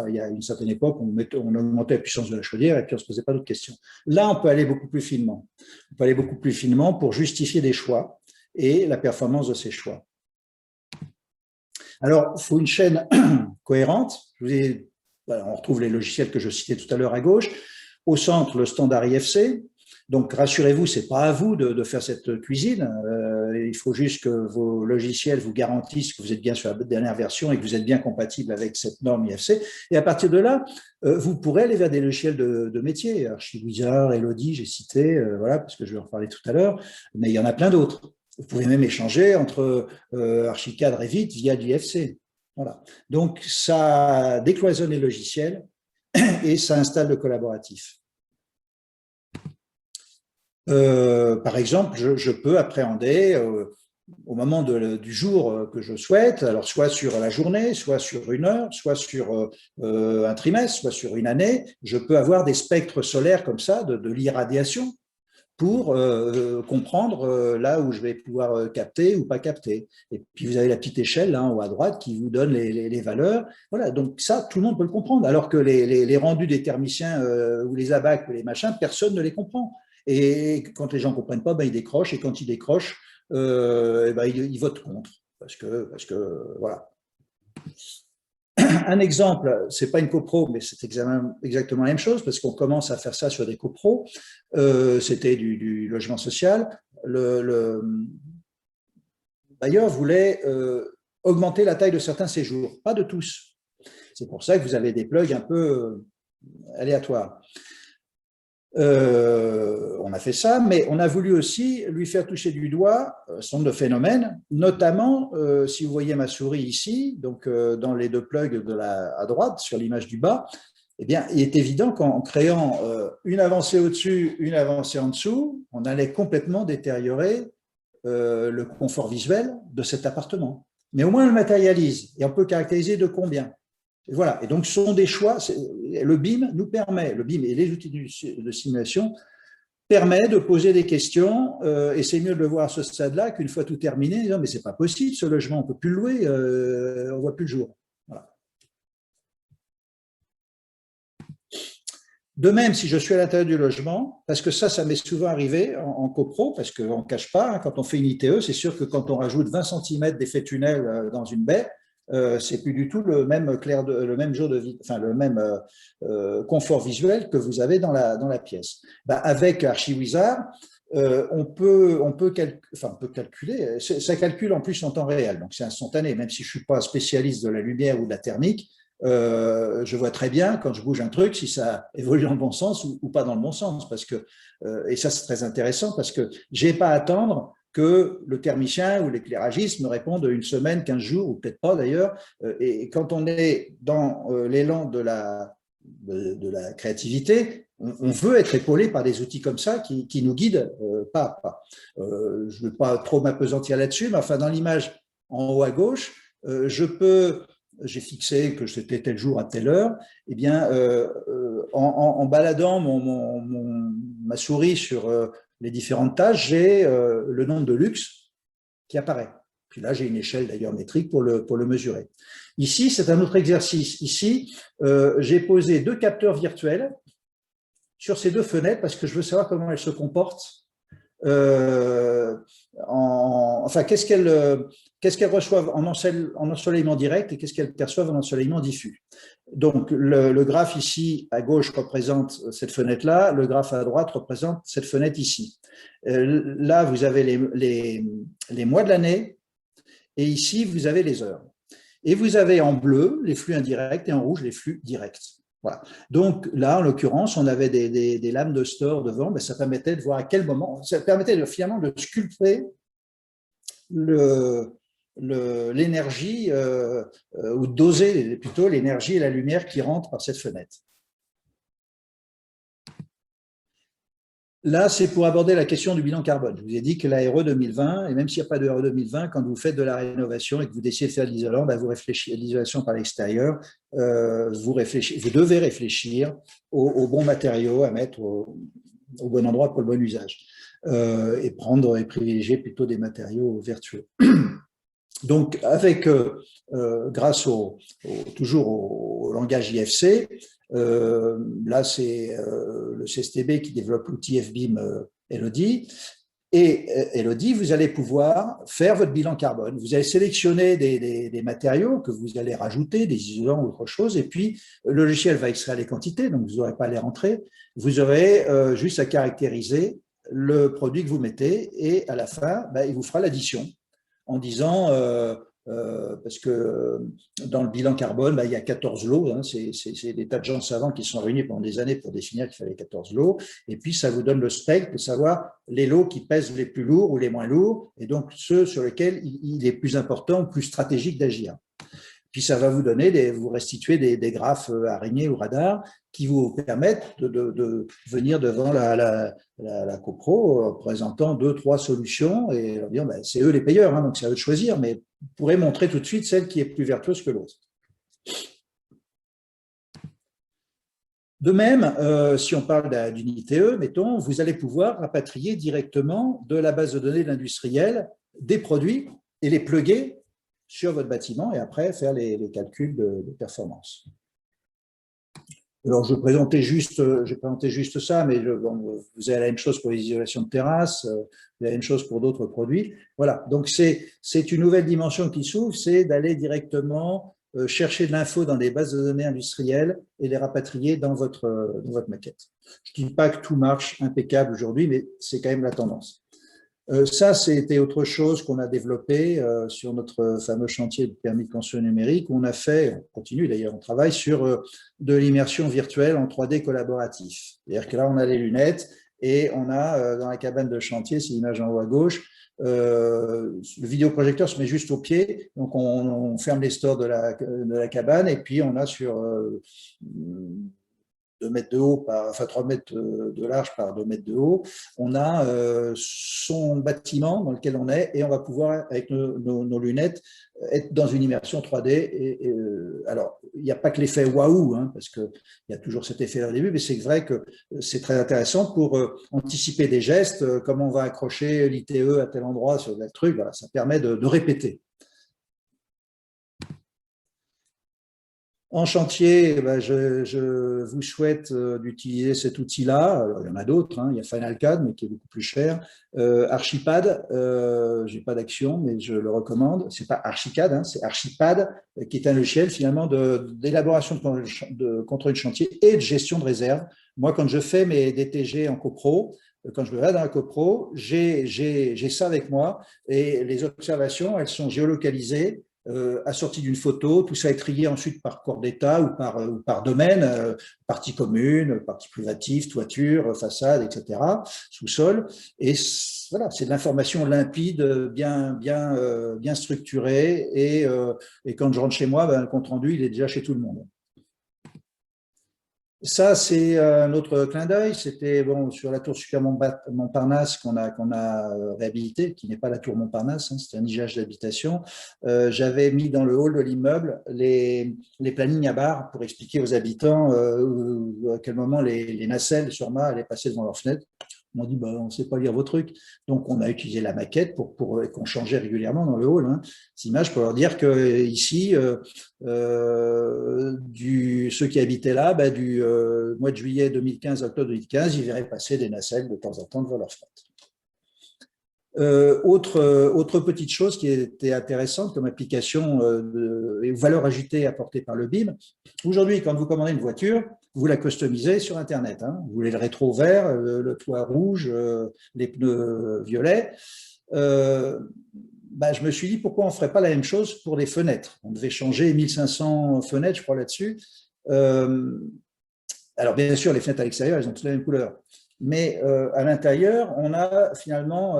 S2: il y a une certaine époque, on augmentait la puissance de la chaudière et puis on ne se posait pas d'autres questions. Là, on peut aller beaucoup plus finement. On peut aller beaucoup plus finement pour justifier des choix et la performance de ces choix. Alors, il faut une chaîne cohérente. On retrouve les logiciels que je citais tout à l'heure à gauche. Au centre, le standard IFC. Donc, rassurez-vous, ce n'est pas à vous de faire cette cuisine. Il faut juste que vos logiciels vous garantissent que vous êtes bien sur la dernière version et que vous êtes bien compatible avec cette norme IFC. Et à partir de là, vous pourrez aller vers des logiciels de métier. Archiwizard, Elodie, j'ai cité, voilà, parce que je vais en reparler tout à l'heure, mais il y en a plein d'autres. Vous pouvez même échanger entre Archicad et Revit via l'IFC. Voilà. Donc, ça décloisonne les logiciels et ça installe le collaboratif. Par exemple, je peux appréhender au moment du jour que je souhaite, alors soit sur la journée, soit sur une heure, soit sur un trimestre, soit sur une année, je peux avoir des spectres solaires comme ça, de l'irradiation, pour comprendre là où je vais pouvoir capter ou pas capter. Et puis, vous avez la petite échelle là, en haut à droite qui vous donne les valeurs. Voilà, donc ça, tout le monde peut le comprendre. Alors que les rendus des thermiciens ou les abacs ou les machins, personne ne les comprend. Et quand les gens ne comprennent pas, ils décrochent. Et quand ils décrochent, ils votent contre. Parce que voilà. Un exemple, ce n'est pas une copro, mais c'est exactement la même chose, parce qu'on commence à faire ça sur des copros. C'était du logement social. Le bailleur voulait augmenter la taille de certains séjours, pas de tous. C'est pour ça que vous avez des plugs un peu aléatoires. On a fait ça, mais on a voulu aussi lui faire toucher du doigt un certain nombre de phénomènes, notamment, si vous voyez ma souris ici, donc dans les deux plugs à droite, sur l'image du bas, eh bien, il est évident qu'en créant une avancée au-dessus, une avancée en dessous, on allait complètement détériorer le confort visuel de cet appartement. Mais au moins, on le matérialise, et on peut caractériser de combien. Et voilà, et donc ce sont des choix. Le BIM nous permet, le BIM et les outils de simulation permet de poser des questions, et c'est mieux de le voir à ce stade-là qu'une fois tout terminé, disant, mais c'est pas possible ce logement, on ne peut plus le louer, on ne voit plus le jour. Voilà. De même, si je suis à l'intérieur du logement, parce que ça m'est souvent arrivé en copro, parce qu'on ne cache pas, hein, quand on fait une ITE, c'est sûr que quand on rajoute 20 cm d'effet tunnel dans une baie, c'est plus du tout le même jour de vie, enfin le même confort visuel que vous avez dans la pièce. Avec Archiwizard, on peut calculer, ça calcule en plus en temps réel, donc c'est instantané, même si je ne suis pas spécialiste de la lumière ou de la thermique, je vois très bien quand je bouge un truc si ça évolue dans le bon sens ou pas dans le bon sens, parce que, et ça c'est très intéressant, parce que je n'ai pas à attendre que le thermicien ou l'éclairagiste me réponde une semaine, 15 jours, ou peut-être pas d'ailleurs. Et quand on est dans l'élan de la créativité, on veut être épaulé par des outils comme ça qui nous guident pas à pas. Je ne veux pas trop m'appesantir là-dessus, mais enfin, dans l'image en haut à gauche, j'ai fixé que c'était tel jour à telle heure, eh bien, en baladant ma souris sur les différentes tâches, j'ai le nombre de lux qui apparaît. Puis là, j'ai une échelle d'ailleurs métrique pour le mesurer. Ici, c'est un autre exercice. Ici, j'ai posé 2 capteurs virtuels sur ces 2 fenêtres parce que je veux savoir comment elles se comportent. Enfin, qu'est-ce qu'elles reçoivent en ensoleillement direct et qu'est-ce qu'elles perçoivent en ensoleillement diffus. Donc, le graphe ici à gauche représente cette fenêtre-là, le graphe à droite représente cette fenêtre ici. Là, vous avez les mois de l'année et ici, vous avez les heures. Et vous avez en bleu les flux indirects et en rouge les flux directs. Voilà. Donc là, en l'occurrence, on avait des lames de store devant, mais ça permettait de voir à quel moment, ça permettait finalement de sculpter l'énergie ou doser plutôt l'énergie et la lumière qui rentrent par cette fenêtre. Là, c'est pour aborder la question du bilan carbone. Je vous ai dit que la RE 2020, et même s'il n'y a pas de RE 2020, quand vous faites de la rénovation et que vous décidez de faire de l'isolant, vous réfléchissez l'isolation par l'extérieur, vous devez réfléchir aux bons matériaux à mettre au bon endroit pour le bon usage et privilégier plutôt des matériaux vertueux. Donc, grâce toujours au langage IFC, là, c'est le CSTB qui développe l'outil FBIM Elodie. Et Elodie, vous allez pouvoir faire votre bilan carbone. Vous allez sélectionner des matériaux que vous allez rajouter, des isolants ou autre chose, et puis le logiciel va extraire les quantités, donc vous n'aurez pas à les rentrer. Vous aurez juste à caractériser le produit que vous mettez, et à la fin, il vous fera l'addition en disant, parce que dans le bilan carbone, il y a 14 lots, hein, c'est des tas de gens savants qui sont réunis pendant des années pour définir qu'il fallait 14 lots, et puis ça vous donne le spectre de savoir les lots qui pèsent les plus lourds ou les moins lourds, et donc ceux sur lesquels il est plus important ou plus stratégique d'agir. Puis ça va vous restituer des graphes araignées ou radar qui vous permettent de venir devant la copro présentant 2-3 solutions et leur dire c'est eux les payeurs, hein, donc c'est à eux de choisir, mais vous pourrez montrer tout de suite celle qui est plus vertueuse que l'autre. De même, si on parle d'une ITE, mettons, vous allez pouvoir rapatrier directement de la base de données de l'industriel des produits et les plugger sur votre bâtiment et après faire les calculs de performance. Alors, j'ai présenté juste ça, mais vous avez la même chose pour les isolations de terrasse, vous avez la même chose pour d'autres produits. Voilà, donc c'est une nouvelle dimension qui s'ouvre, c'est d'aller directement chercher de l'info dans des bases de données industrielles et les rapatrier dans votre maquette. Je ne dis pas que tout marche impeccable aujourd'hui, mais c'est quand même la tendance. Ça, c'était autre chose qu'on a développé sur notre fameux chantier de permis de construire numérique. On continue d'ailleurs, on travaille sur de l'immersion virtuelle en 3D collaboratif. C'est-à-dire que là, on a les lunettes et on a dans la cabane de chantier, c'est l'image en haut à gauche, le vidéoprojecteur se met juste au pied, donc on ferme les stores de la cabane et puis on a sur 2 mètres de haut, enfin 3 mètres de large par 2 mètres de haut, on a son bâtiment dans lequel on est et on va pouvoir, avec nos lunettes, être dans une immersion 3D. Alors, il n'y a pas que l'effet waouh, hein, parce qu'il y a toujours cet effet au début, mais c'est vrai que c'est très intéressant pour anticiper des gestes, comment on va accrocher l'ITE à tel endroit sur tel truc, voilà, ça permet de répéter. En chantier, je vous souhaite d'utiliser cet outil-là. Il y en a d'autres, hein. Il y a Final CAD, mais qui est beaucoup plus cher. Archipad, je n'ai pas d'action, mais je le recommande. Ce n'est pas Archicad, hein, c'est Archipad, qui est un logiciel finalement d'élaboration de contrôle de chantier et de gestion de réserve. Moi, quand je fais mes DTG en copro, quand je vais dans la copro, j'ai ça avec moi et les observations, elles sont géolocalisées, assorti d'une photo, tout ça est trié ensuite par corps d'état ou par domaine, partie commune, partie privative, toiture, façade, etc., sous-sol. Et voilà, c'est de l'information limpide, bien structurée. Et quand je rentre chez moi, le compte rendu, il est déjà chez tout le monde. Ça, c'est un autre clin d'œil. C'était bon, sur la tour Super Montparnasse qu'on a réhabilité, qui n'est pas la tour Montparnasse, hein, c'est un nichage d'habitation. J'avais mis dans le hall de l'immeuble les plannings à barres pour expliquer aux habitants à quel moment les nacelles sur mât allaient passer devant leurs fenêtres. On m'a dit, bah, on ne sait pas lire vos trucs. Donc, on a utilisé la maquette pour qu'on changeait régulièrement dans le hall, hein, ces images pour leur dire qu'ici, ceux qui habitaient là, bah, du mois de juillet 2015 à octobre 2015, ils verraient passer des nacelles de temps en temps devant leur fenêtre. Autre petite chose qui était intéressante comme application et valeur ajoutée apportée par le BIM. Aujourd'hui, quand vous commandez une voiture, vous la customisez sur Internet. Hein. Vous voulez le rétro vert, le toit rouge, les pneus violets. Ben, je me suis dit pourquoi on ne ferait pas la même chose pour les fenêtres. On devait changer 1500 fenêtres, je crois, là-dessus. Alors, bien sûr, les fenêtres à l'extérieur, elles ont toutes la même couleur. Mais à l'intérieur, on a finalement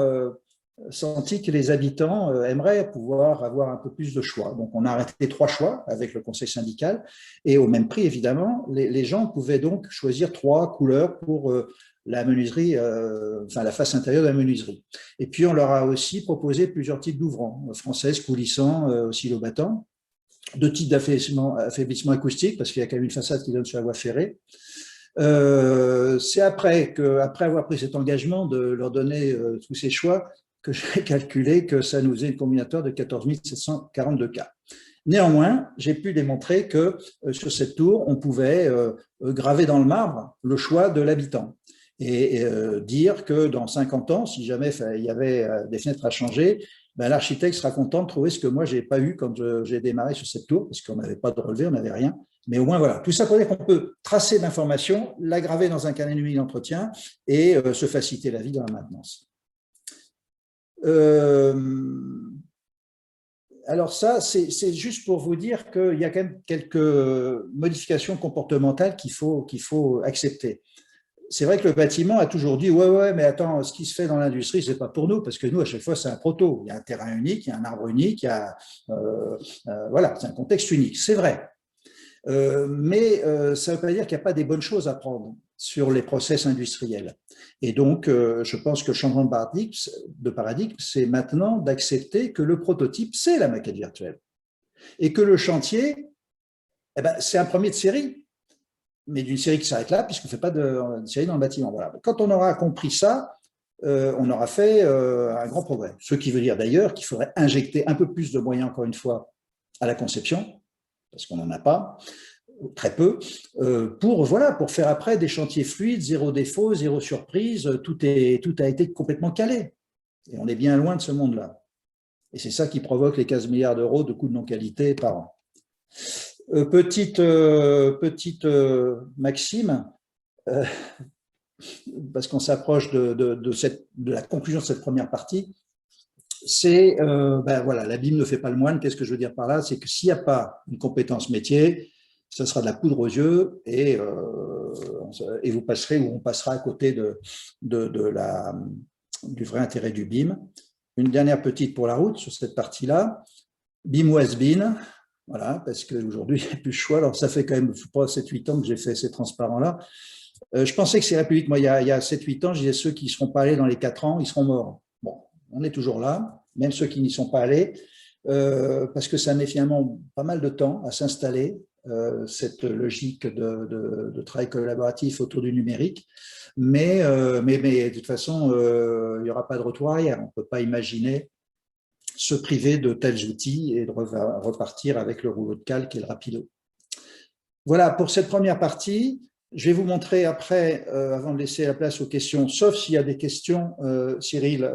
S2: senti que les habitants aimeraient pouvoir avoir un peu plus de choix. Donc, on a arrêté 3 choix avec le conseil syndical et au même prix, évidemment, les gens pouvaient donc choisir 3 couleurs pour la menuiserie, enfin la face intérieure de la menuiserie. Et puis, on leur a aussi proposé plusieurs types d'ouvrants, françaises, coulissants, oscillobattants, 2 types d'affaiblissement acoustique, parce qu'il y a quand même une façade qui donne sur la voie ferrée. C'est après avoir pris cet engagement de leur donner tous ces choix que j'ai calculé que ça nous faisait une combinatoire de 14 742 cas. Néanmoins, j'ai pu démontrer que sur cette tour, on pouvait graver dans le marbre le choix de l'habitant et dire que dans 50 ans, si jamais il y avait des fenêtres à changer, ben, l'architecte sera content de trouver ce que moi, je n'ai pas eu quand j'ai démarré sur cette tour, parce qu'on n'avait pas de relevé, on n'avait rien. Mais au moins, voilà. Tout ça pour dire qu'on peut tracer l'information, la graver dans un carnet numérique d'entretien et se faciliter la vie dans la maintenance. Alors ça, c'est juste pour vous dire qu'il y a quand même quelques modifications comportementales qu'il faut accepter. C'est vrai que le bâtiment a toujours dit ouais, mais attends, ce qui se fait dans l'industrie, c'est pas pour nous, parce que nous, à chaque fois, c'est un proto. Il y a un terrain unique, il y a un arbre unique, voilà, c'est un contexte unique. C'est vrai. Mais ça ne veut pas dire qu'il n'y a pas des bonnes choses à prendre sur les process industriels. Et donc, je pense que le changement de paradigme, c'est maintenant d'accepter que le prototype, c'est la maquette virtuelle. Et que le chantier, eh ben, c'est un premier de série, mais d'une série qui s'arrête là, puisqu'on ne fait pas de série dans le bâtiment. Voilà. Quand on aura compris ça, on aura fait un grand progrès. Ce qui veut dire d'ailleurs qu'il faudrait injecter un peu plus de moyens, encore une fois, à la conception, parce qu'on n'en a pas, très peu, pour faire après des chantiers fluides, zéro défaut, zéro surprise, tout a été complètement calé. Et on est bien loin de ce monde-là. Et c'est ça qui provoque les 15 milliards d'euros de coûts de non-qualité par an. Petite maxime, parce qu'on s'approche de la conclusion de cette première partie, c'est, voilà, la BIM ne fait pas le moine. Qu'est-ce que je veux dire par là? C'est que s'il n'y a pas une compétence métier, ça sera de la poudre aux yeux et vous passerez ou on passera à côté du vrai intérêt du BIM. Une dernière petite pour la route sur cette partie-là. BIM ou has-been, voilà, parce qu'aujourd'hui, il n'y a plus le choix. Alors, ça fait quand même, je crois, 7-8 ans que j'ai fait ces transparents-là. Je pensais que c'est République. Moi, il y a 7-8 ans, je disais ceux qui ne seront pas allés dans les 4 ans, ils seront morts. Bon, on est toujours là, même ceux qui n'y sont pas allés, parce que ça met finalement pas mal de temps à s'installer, cette logique de travail collaboratif autour du numérique. Mais de toute façon, il n'y aura pas de retour arrière. On ne peut pas imaginer se priver de tels outils et de repartir avec le rouleau de calque et le rapido. Voilà pour cette première partie. Je vais vous montrer après, avant de laisser la place aux questions, sauf s'il y a des questions, Cyril,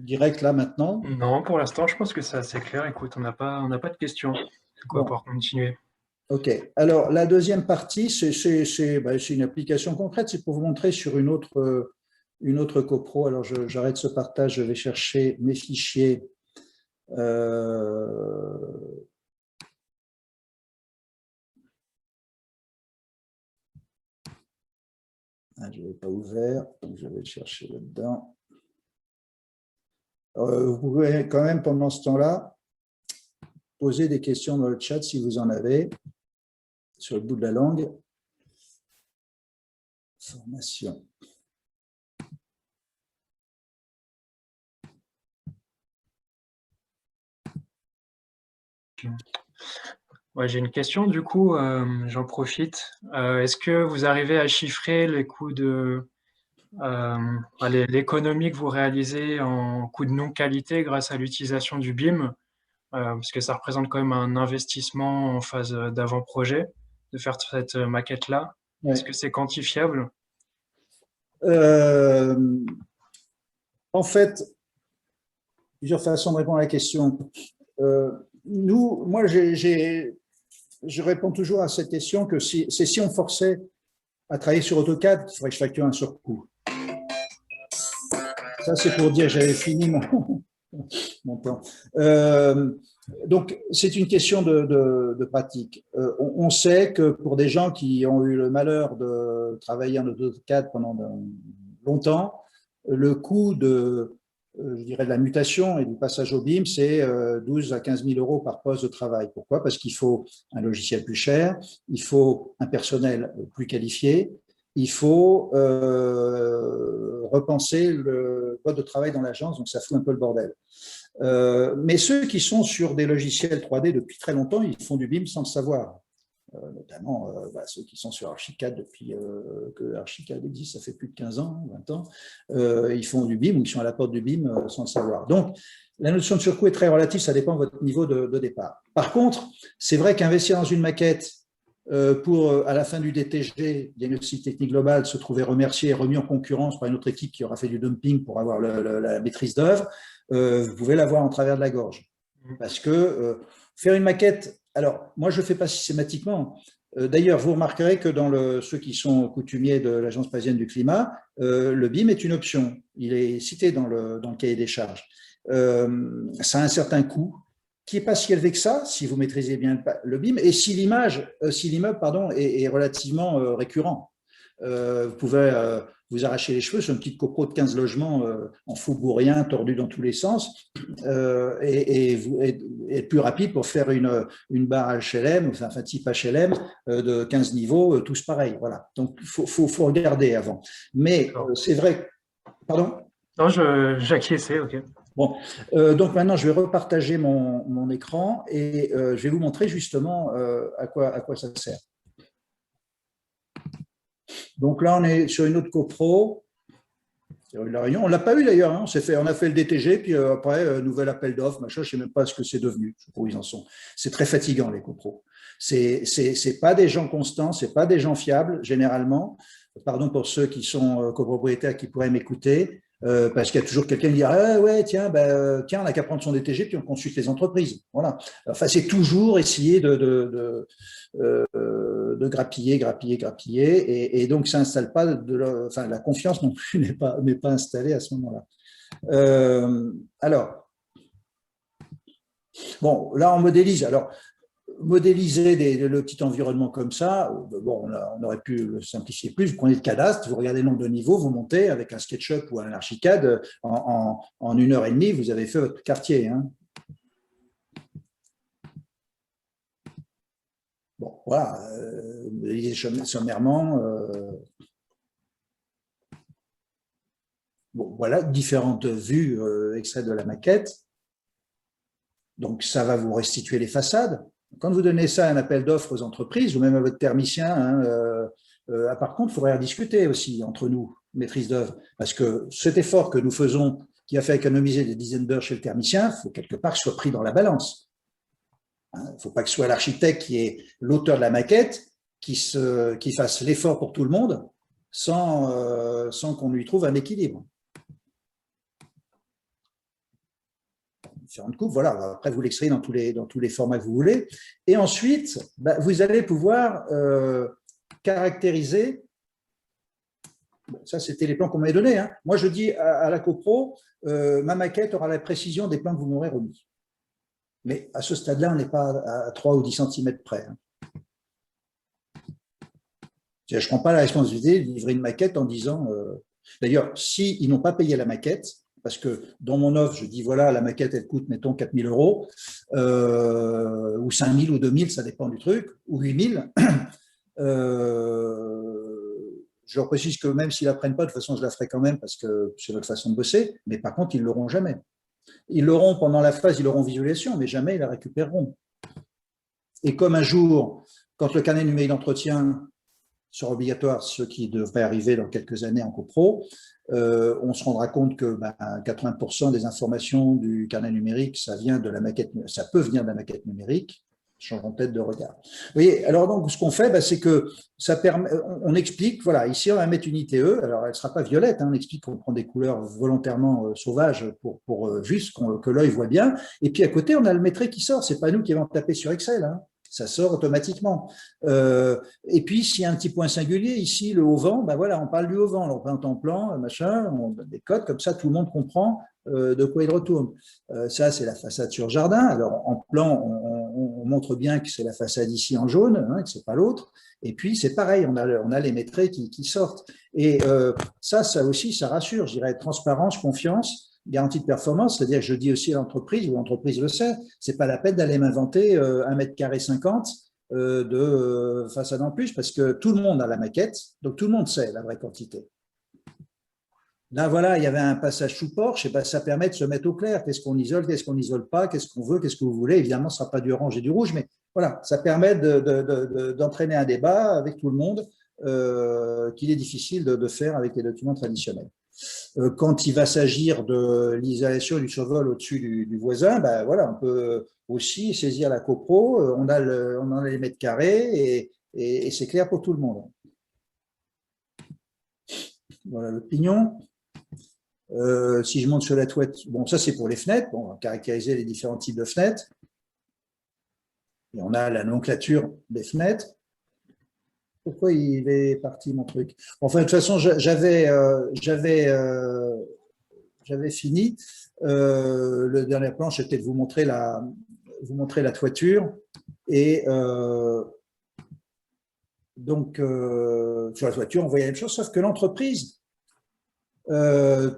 S2: direct là maintenant.
S1: Non, pour l'instant, je pense que c'est assez clair. Écoute, on n'a pas de questions. C'est quoi pour continuer?
S2: OK. Alors, la deuxième partie, c'est une application concrète. C'est pour vous montrer sur une autre copro. Alors, j'arrête ce partage. Je vais chercher mes fichiers. Je ne l'ai pas ouvert, donc je vais le chercher là-dedans. Vous pouvez quand même, pendant ce temps-là, poser des questions dans le chat si vous en avez, sur le bout de la langue. Formation.
S1: Ouais, j'ai une question du coup, j'en profite. Est-ce que vous arrivez à chiffrer les coûts de l'économie que vous réalisez en coûts de non-qualité grâce à l'utilisation du BIM? Parce que ça représente quand même un investissement en phase d'avant-projet de faire cette maquette-là. Est-ce
S2: Ouais.
S1: que c'est quantifiable?
S2: Euh, En fait, plusieurs façons de répondre à la question. Moi, je réponds toujours à cette question que c'est si on forçait à travailler sur AutoCAD qu'il faudrait que je facture un surcoût. Ça, c'est pour dire que j'avais fini mon plan. Donc, c'est une question de pratique. On sait que pour des gens qui ont eu le malheur de travailler en AutoCAD pendant longtemps, le coût je dirais, de la mutation et du passage au BIM, c'est 12 à 15 000 euros par poste de travail. Pourquoi? Parce qu'il faut un logiciel plus cher, il faut un personnel plus qualifié, il faut repenser le mode de travail dans l'agence, donc ça fout un peu le bordel. Mais ceux qui sont sur des logiciels 3D depuis très longtemps, ils font du BIM sans le savoir. Notamment ceux qui sont sur Archicad depuis que Archicad existe, ça fait plus de 15 ans, 20 ans, ils font du BIM ou ils sont à la porte du BIM sans le savoir. Donc, la notion de surcoût est très relative, ça dépend de votre niveau de départ. Par contre, c'est vrai qu'investir dans une maquette pour, à la fin du DTG, diagnostic technique global, se trouver remercié et remis en concurrence par une autre équipe qui aura fait du dumping pour avoir la maîtrise d'œuvre, vous pouvez l'avoir en travers de la gorge. Parce que faire une maquette, alors moi je ne le fais pas systématiquement. D'ailleurs, vous remarquerez que dans ceux qui sont coutumiers de l'Agence parisienne du climat, le BIM est une option. Il est cité dans le cahier des charges. Ça a un certain coût qui n'est pas si élevé que ça, si vous maîtrisez bien le BIM, et si l'immeuble est relativement récurrent. Vous pouvez vous arracher les cheveux sur une petite copro de 15 logements en faubourien, tordu dans tous les sens, et être plus rapide pour faire une barre HLM, enfin un type HLM de 15 niveaux, tous pareils. Voilà. Donc, il faut regarder avant. Mais c'est vrai. Pardon?
S1: Non, j'acquiesçais, ok.
S2: Bon, donc maintenant, je vais repartager mon écran et je vais vous montrer justement à quoi ça sert. Donc là, on est sur une autre copro. On ne l'a pas eu d'ailleurs, hein. On a fait le DTG, puis après, nouvel appel d'offres, machin, je ne sais même pas ce que c'est devenu, je sais pas où ils en sont. C'est très fatigant, les copros. C'est pas des gens constants, c'est pas des gens fiables, généralement. Pardon pour ceux qui sont copropriétaires qui pourraient m'écouter, parce qu'il y a toujours quelqu'un qui dit ah ouais, tiens, on n'a qu'à prendre son DTG, puis on consulte les entreprises. Voilà. Enfin, c'est toujours essayer de grappiller, et donc ça n'installe pas la confiance non plus n'est pas installée à ce moment-là. Alors, bon, là on modélise. Alors, modéliser le petit environnement comme ça, bon, on aurait pu le simplifier plus. Vous prenez le cadastre, vous regardez le nombre de niveaux, vous montez avec un SketchUp ou un Archicad, en 1h30, vous avez fait votre quartier. Hein. Bon, voilà, sommairement. Bon, voilà, différentes vues extraites de la maquette. Donc, ça va vous restituer les façades. Quand vous donnez ça à un appel d'offres aux entreprises, ou même à votre thermicien, hein, par contre, il faudrait en discuter aussi entre nous, maîtrise d'œuvre, parce que cet effort que nous faisons, qui a fait économiser des dizaines d'heures chez le thermicien, il faut quelque part que ce soit pris dans la balance. Il ne faut pas que ce soit l'architecte qui est l'auteur de la maquette qui fasse l'effort pour tout le monde sans qu'on lui trouve un équilibre. Différentes coupes, voilà, après vous l'extrayez dans tous les formats que vous voulez. Et ensuite, vous allez pouvoir caractériser, ça c'était les plans qu'on m'avait donnés, hein. Moi je dis à la copro, ma maquette aura la précision des plans que vous m'aurez remis. Mais à ce stade-là, on n'est pas à 3 ou 10 cm près. Hein. Je ne prends pas la responsabilité de livrer une maquette en disant… D'ailleurs, s'ils n'ont pas payé la maquette, parce que dans mon offre, je dis, voilà, la maquette, elle coûte, mettons, 4 000 euros, ou 5 000 ou 2 000, ça dépend du truc, ou 8 000, je je leur précise que même s'ils ne l'apprennent pas, de toute façon, je la ferai quand même parce que c'est notre façon de bosser. Mais par contre, ils ne l'auront jamais. Ils l'auront pendant la phase, ils l'auront visualisation, mais jamais ils la récupéreront. Et comme un jour, quand le carnet numérique d'entretien sera obligatoire, ce qui devrait arriver dans quelques années en copro, on se rendra compte que 80% des informations du carnet numérique, ça vient de la maquette, ça peut venir de la maquette numérique. Changeons peut-être de regard. Vous voyez, alors donc, ce qu'on fait, c'est que ça permet, on explique, voilà, ici on va mettre une ITE, alors elle ne sera pas violette, on explique qu'on prend des couleurs volontairement sauvages pour juste que l'œil voit bien, et puis à côté, on a le métré qui sort, c'est pas nous qui allons taper sur Excel, ça sort automatiquement. Et puis, s'il y a un petit point singulier, ici, le haut-vent, voilà, on parle du haut-vent, on peint en plan, machin, on donne des codes, comme ça, tout le monde comprend de quoi il retourne. Ça, c'est la façade sur jardin. Alors, en plan, on montre bien que c'est la façade ici en jaune, que c'est pas l'autre. Et puis, c'est pareil, on a les métrés qui sortent. Et ça aussi, ça rassure, je dirais, transparence, confiance, garantie de performance, c'est-à-dire que je dis aussi à l'entreprise, ou l'entreprise le sait, c'est pas la peine d'aller m'inventer 1,50 m de façade en plus, parce que tout le monde a la maquette, donc tout le monde sait la vraie quantité. Là, voilà, il y avait un passage sous porche, et ça permet de se mettre au clair. Qu'est-ce qu'on isole, qu'est-ce qu'on n'isole pas, qu'est-ce qu'on veut, qu'est-ce que vous voulez. Évidemment, ce ne sera pas du orange et du rouge, mais voilà, ça permet d'entraîner un débat avec tout le monde qu'il est difficile de faire avec les documents traditionnels. Quand il va s'agir de l'isolation du survol au-dessus du voisin, voilà, on peut aussi saisir la copro, on a les mètres carrés et c'est clair pour tout le monde. Voilà le pignon. Si je monte sur la toiture, bon, ça c'est pour les fenêtres, on va caractériser les différents types de fenêtres. Et on a la nomenclature des fenêtres. Pourquoi il est parti mon truc? Enfin, de toute façon, j'avais fini. Le dernier plan, c'était de vous montrer la toiture. Et donc, sur la toiture, on voyait la même chose, sauf que l'entreprise,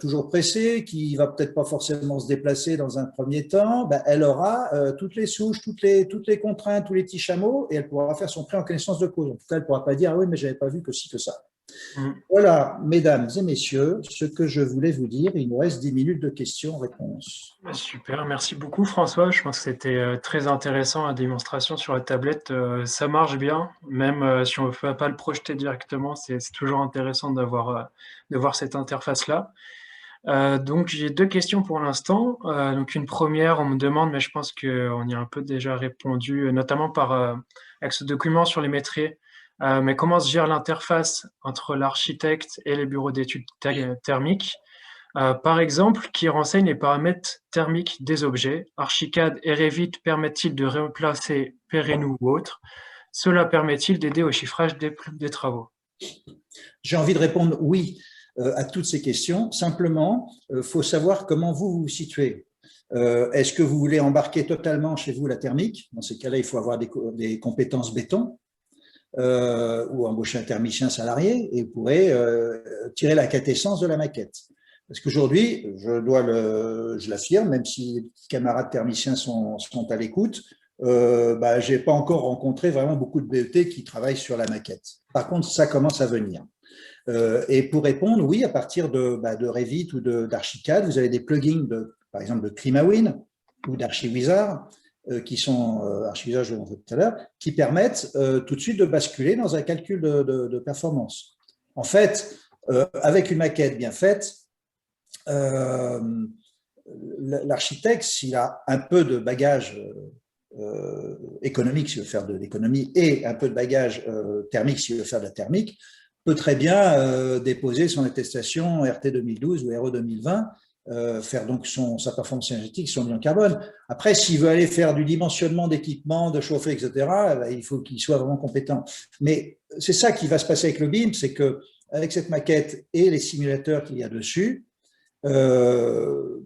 S2: toujours pressée, qui va peut-être pas forcément se déplacer dans un premier temps, elle aura toutes les souches, toutes les contraintes, tous les petits chameaux, et elle pourra faire son prêt en connaissance de cause. En tout cas, elle ne pourra pas dire « Ah oui, mais je n'avais pas vu que ci, que ça ». Voilà, mesdames et messieurs, ce que je voulais vous dire. Il nous reste 10 minutes de questions-réponses.
S1: Super, merci beaucoup François. Je pense que c'était très intéressant, la démonstration sur la tablette. Ça marche bien, même si on ne peut pas le projeter directement, c'est toujours intéressant de voir cette interface-là. Donc j'ai deux questions pour l'instant. Donc une première, on me demande, mais je pense qu'on y a un peu déjà répondu, notamment avec ce document sur les métriers. Mais comment se gère l'interface entre l'architecte et les bureaux d'études thermiques, par exemple, qui renseigne les paramètres thermiques des objets? Archicad et Revit permettent-ils de remplacer Perenou ou autre? Cela permet-il d'aider au chiffrage des travaux?
S2: J'ai envie de répondre oui à toutes ces questions. Simplement, il faut savoir comment vous vous situez. Est-ce que vous voulez embarquer totalement chez vous la thermique? Dans ces cas-là, il faut avoir des compétences béton. Ou embaucher un thermicien salarié et vous pourrez tirer la quintessence de la maquette. Parce qu'aujourd'hui, je l'affirme, même si les camarades thermiciens sont à l'écoute, je n'ai pas encore rencontré vraiment beaucoup de BET qui travaillent sur la maquette. Par contre, ça commence à venir. Et pour répondre, oui, à partir de Revit ou d'Archicad, vous avez des plugins, par exemple de Climawin ou d'ArchiWizard, qui sont archivisage, je l'ai montré tout à l'heure, qui permettent tout de suite de basculer dans un calcul de performance. En fait, avec une maquette bien faite, l'architecte, s'il a un peu de bagage économique, s'il veut faire de l'économie, et un peu de bagage thermique, s'il veut faire de la thermique, peut très bien déposer son attestation RT 2012 ou RE 2020, faire donc sa performance énergétique, son bilan carbone. Après, s'il veut aller faire du dimensionnement d'équipements, de chauffer, etc., il faut qu'il soit vraiment compétent. Mais c'est ça qui va se passer avec le BIM, c'est qu'avec cette maquette et les simulateurs qu'il y a dessus, on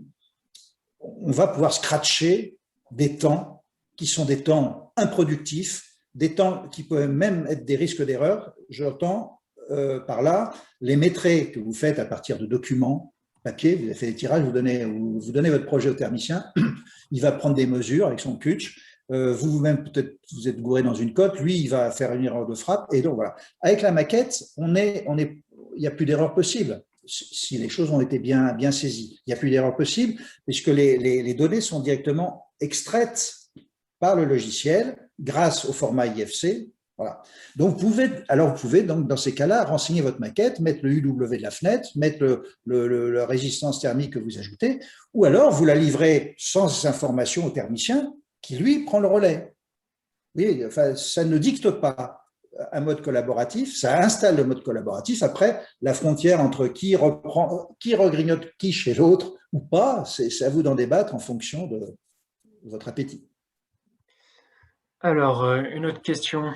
S2: va pouvoir scratcher des temps qui sont des temps improductifs, des temps qui peuvent même être des risques d'erreur. J'entends par là les métrés que vous faites à partir de documents, papier, vous avez fait des tirages, vous donnez votre projet au thermicien, il va prendre des mesures avec son CUTCH, vous-même peut-être vous êtes gouré dans une cote, lui il va faire une erreur de frappe, et donc voilà. Avec la maquette, on est il n'y a plus d'erreur possible. Si les choses ont été bien saisies, il n'y a plus d'erreur possible puisque les données sont directement extraites par le logiciel grâce au format IFC. Voilà. Donc, vous pouvez donc, dans ces cas-là, renseigner votre maquette, mettre le UW de la fenêtre, mettre la résistance thermique que vous ajoutez, ou alors vous la livrez sans information au thermicien qui, lui, prend le relais. Oui, enfin, ça ne dicte pas un mode collaboratif, ça installe le mode collaboratif. Après, la frontière entre qui regrignote qui chez l'autre ou pas, c'est à vous d'en débattre en fonction de votre appétit.
S1: Alors, une autre question.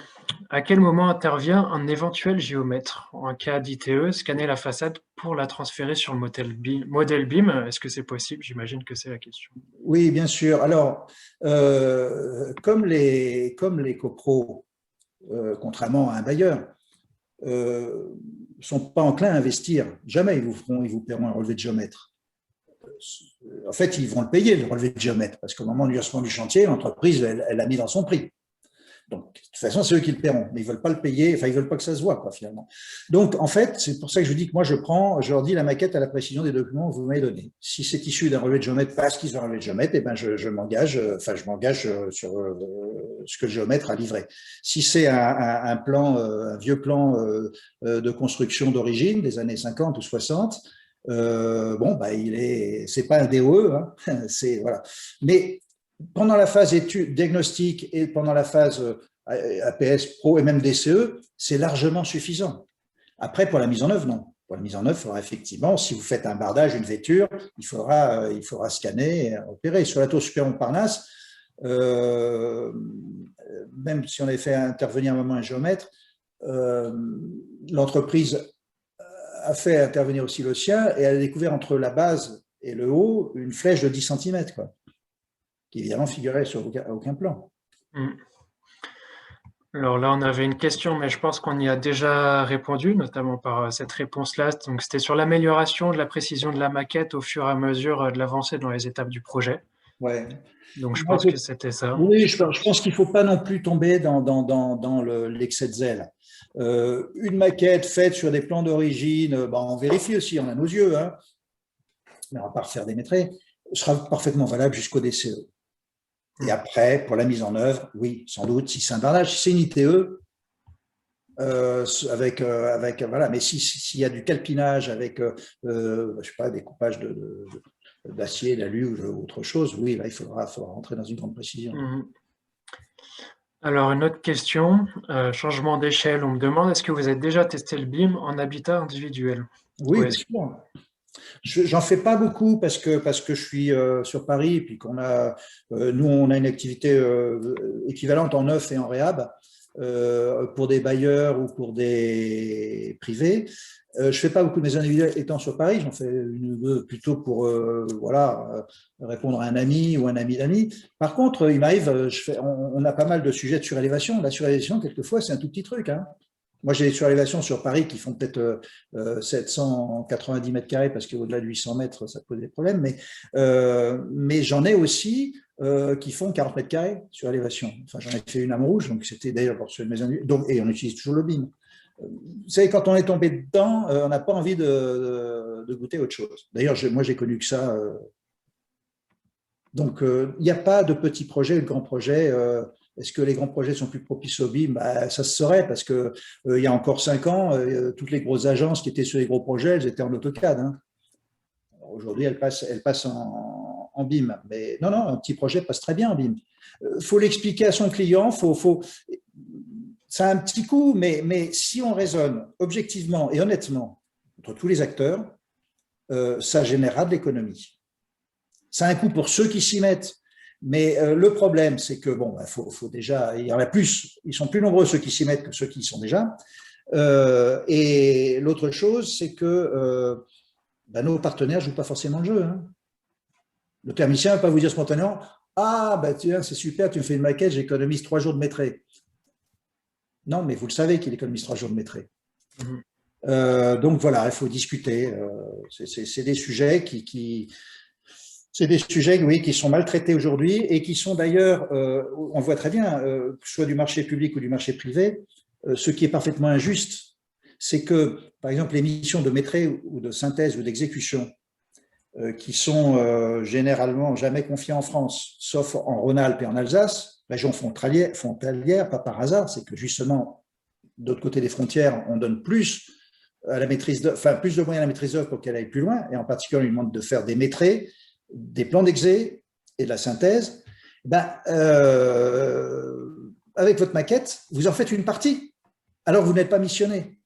S1: À quel moment intervient un éventuel géomètre? En cas d'ITE, scanner la façade pour la transférer sur le modèle BIM, est-ce que c'est possible? J'imagine que c'est la question.
S2: Oui, bien sûr. Alors, comme les copros, contrairement à un bailleur, ne sont pas enclins à investir. Jamais ils vous paieront un relevé de géomètre. En fait, ils vont le payer, le relevé de géomètre, parce qu'au moment du lancement du chantier, l'entreprise, elle l'a mis dans son prix. Donc, de toute façon, c'est eux qui le paieront, mais ils ne veulent pas le payer, enfin, ils ne veulent pas que ça se voit, quoi, finalement. Donc, en fait, c'est pour ça que je vous dis que moi, je leur dis la maquette à la précision des documents que vous m'avez donnés. Si c'est issu d'un relevé de géomètre parce qu'ils ont un relevé de géomètre, eh ben, je m'engage sur ce que le géomètre a livré. Si c'est un vieux plan de construction d'origine, des années 50 ou 60, bon, bah, c'est pas un DOE, hein, voilà. Mais pendant la phase étude, diagnostic et pendant la phase APS Pro et même DCE, c'est largement suffisant. Après, pour la mise en œuvre, non. Pour la mise en œuvre, il faudra effectivement, si vous faites un bardage, une vêture, il faudra scanner et opérer. Sur la tour supérieure Montparnasse, même si on avait fait intervenir un moment un géomètre, l'entreprise a fait intervenir aussi le sien et elle a découvert entre la base et le haut une flèche de 10 cm, quoi, qui évidemment figurait sur aucun plan.
S1: Alors là, on avait une question, mais je pense qu'on y a déjà répondu, notamment par cette réponse-là. Donc, c'était sur l'amélioration de la précision de la maquette au fur et à mesure de l'avancée dans les étapes du projet.
S2: Ouais.
S1: Donc, je pense que c'était ça.
S2: Oui, je pense qu'il ne faut pas non plus tomber dans l'excès de zèle. Une maquette faite sur des plans d'origine, on vérifie aussi, on a nos yeux, hein, mais on ne va pas refaire des métrés, sera parfaitement valable jusqu'au DCE. Et après, pour la mise en œuvre, oui, sans doute, si c'est un bardage, si c'est une ITE, voilà, mais s'il y a du calpinage avec, je sais pas, des coupages d'acier, d'alu ou autre chose, oui, là, il faudra rentrer dans une grande précision.
S1: Alors, une autre question, changement d'échelle. On me demande, est-ce que vous avez déjà testé le BIM en habitat individuel?
S2: Oui, bien sûr. J'en fais pas beaucoup parce que je suis sur Paris et puis nous on a une activité équivalente en neuf et en réhab pour des bailleurs ou pour des privés. Je fais pas beaucoup de maisons individuelles étant sur Paris, j'en fais une ou deux plutôt pour répondre à un ami ou un ami d'amis. Par contre, il m'arrive, on a pas mal de sujets de surélévation. La surélévation, quelquefois, c'est un tout petit truc, hein. Moi, j'ai des surélévations sur Paris qui font peut-être 790 mètres carrés parce qu'au-delà de 800 mètres, ça pose des problèmes. Mais j'en ai aussi qui font 40 mètres carrés sur élévation. Enfin, j'en ai fait une à Montrouge, donc c'était d'ailleurs sur une maison. Et on utilise toujours le BIM. Vous savez, quand on est tombé dedans, on n'a pas envie de goûter autre chose. D'ailleurs, moi, j'ai connu que ça. Donc, il n'y a pas de petits projets ou de grands projets. Est-ce que les grands projets sont plus propices au BIM? Ça se saurait parce qu'il y a encore 5 ans, toutes les grosses agences qui étaient sur les gros projets, elles étaient en AutoCAD. Hein. Aujourd'hui, elles passent en BIM. Mais non, un petit projet passe très bien en BIM. Il faut l'expliquer à son client. Ça a un petit coût, mais si on raisonne objectivement et honnêtement entre tous les acteurs, ça générera de l'économie. Ça a un coût pour ceux qui s'y mettent. Mais le problème, c'est que faut déjà, il y en a plus, ils sont plus nombreux ceux qui s'y mettent que ceux qui y sont déjà. Et l'autre chose, c'est que nos partenaires ne jouent pas forcément le jeu. Hein. Le thermicien ne va pas vous dire spontanément « Ah, tiens, c'est super, tu me fais une maquette, j'économise 3 jours de métré. » Non, mais vous le savez qu'il économise 3 jours de métré. Donc voilà, il faut discuter. C'est des sujets c'est des sujets, oui, qui sont maltraités aujourd'hui et qui sont d'ailleurs, on voit très bien, que ce soit du marché public ou du marché privé, ce qui est parfaitement injuste, c'est que, par exemple, les missions de maîtrise ou de synthèse ou d'exécution, qui sont généralement jamais confiées en France, sauf en Rhône-Alpes et en Alsace, région frontalière, pas par hasard, c'est que justement, d'autre côté des frontières, on donne plus à la maîtrise plus de moyens à la maîtrise d'œuvre pour qu'elle aille plus loin, et en particulier, on lui demande de faire des maîtrises, des plans d'exé et de la synthèse. Avec votre maquette, vous en faites une partie, alors vous n'êtes pas missionné.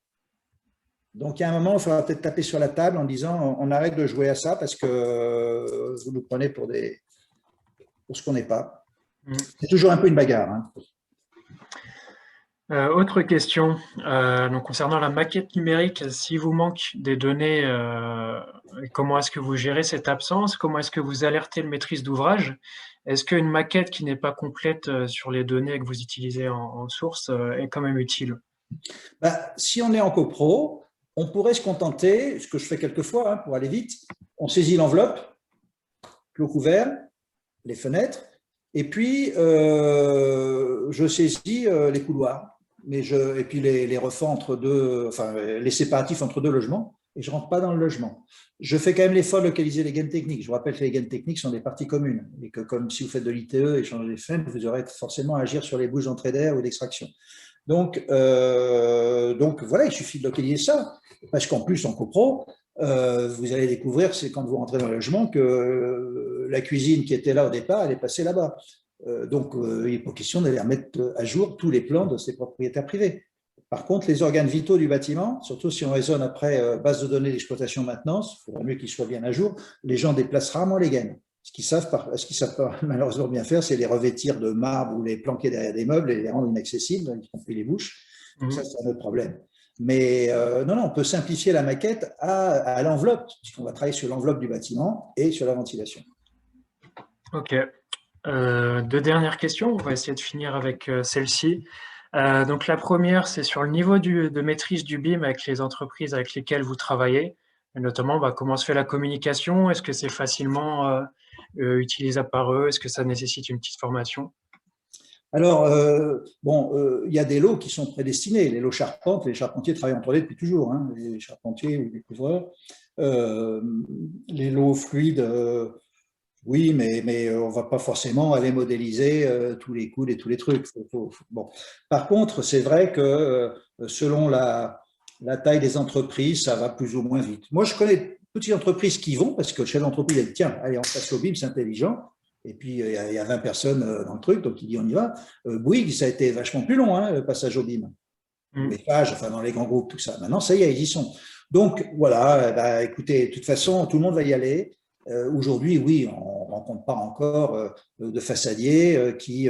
S2: Donc, il y a un moment, il faudra peut-être taper sur la table en disant on arrête de jouer à ça parce que vous nous prenez pour ce qu'on n'est pas. C'est toujours un peu une bagarre. Hein.
S1: Autre question, donc concernant la maquette numérique, s'il vous manque des données, comment est-ce que vous gérez cette absence? Comment est-ce que vous alertez le maîtrise d'ouvrage? Est-ce qu'une maquette qui n'est pas complète sur les données que vous utilisez en source est quand même utile?
S2: Si on est en copro, on pourrait se contenter, ce que je fais quelquefois hein, pour aller vite, on saisit l'enveloppe, clos couvert, les fenêtres, et puis je saisis les couloirs. Et puis les refends les séparatifs entre deux logements, et je ne rentre pas dans le logement. Je fais quand même l'effort de localiser les gaines techniques. Je vous rappelle que les gaines techniques sont des parties communes, et que comme si vous faites de l'ITE et changez les fenêtres, vous aurez forcément à agir sur les bouches d'entrée d'air ou d'extraction. Donc voilà, il suffit de localiser ça, parce qu'en plus, en copro, vous allez découvrir, c'est quand vous rentrez dans le logement, que la cuisine qui était là au départ, elle est passée là-bas. Donc, il n'est pas question d'aller remettre à jour tous les plans de ses propriétaires privés. Par contre, les organes vitaux du bâtiment, surtout si on raisonne après base de données d'exploitation maintenance, il faudrait mieux qu'ils soient bien à jour, les gens déplacent rarement les gaines. Ce qu'ils savent pas malheureusement bien faire, c'est les revêtir de marbre ou les planquer derrière des meubles et les rendre inaccessibles, y compris les bouches. Ça, c'est un autre problème. Mais non, on peut simplifier la maquette à l'enveloppe, puisqu'on va travailler sur l'enveloppe du bâtiment et sur la ventilation.
S1: Ok. Deux dernières questions, on va essayer de finir avec celle-ci. Donc la première, c'est sur le niveau de maîtrise du BIM avec les entreprises avec lesquelles vous travaillez, et notamment comment se fait la communication, est-ce que c'est facilement utilisable par eux, est-ce que ça nécessite une petite formation?
S2: Alors, il y a des lots qui sont prédestinés, les lots charpentes, les charpentiers travaillent entre eux depuis toujours, hein, les charpentiers ou les couvreurs. Les lots fluides, oui, mais on ne va pas forcément aller modéliser tous les coudes et tous les trucs. Bon. Par contre, c'est vrai que selon la taille des entreprises, ça va plus ou moins vite. Moi, je connais de petites entreprises qui vont, parce que le chef d'entreprise, elle dit, tiens, allez, on passe au BIM, c'est intelligent. Et puis, il y a 20 personnes dans le truc, donc il dit, on y va. Bouygues, ça a été vachement plus long, hein, le passage au BIM. Les pages, enfin, dans les grands groupes, tout ça. Maintenant, ça y est, ils y sont. Donc, voilà, écoutez, de toute façon, tout le monde va y aller. Aujourd'hui, oui, on ne rencontre pas encore de façadiers qui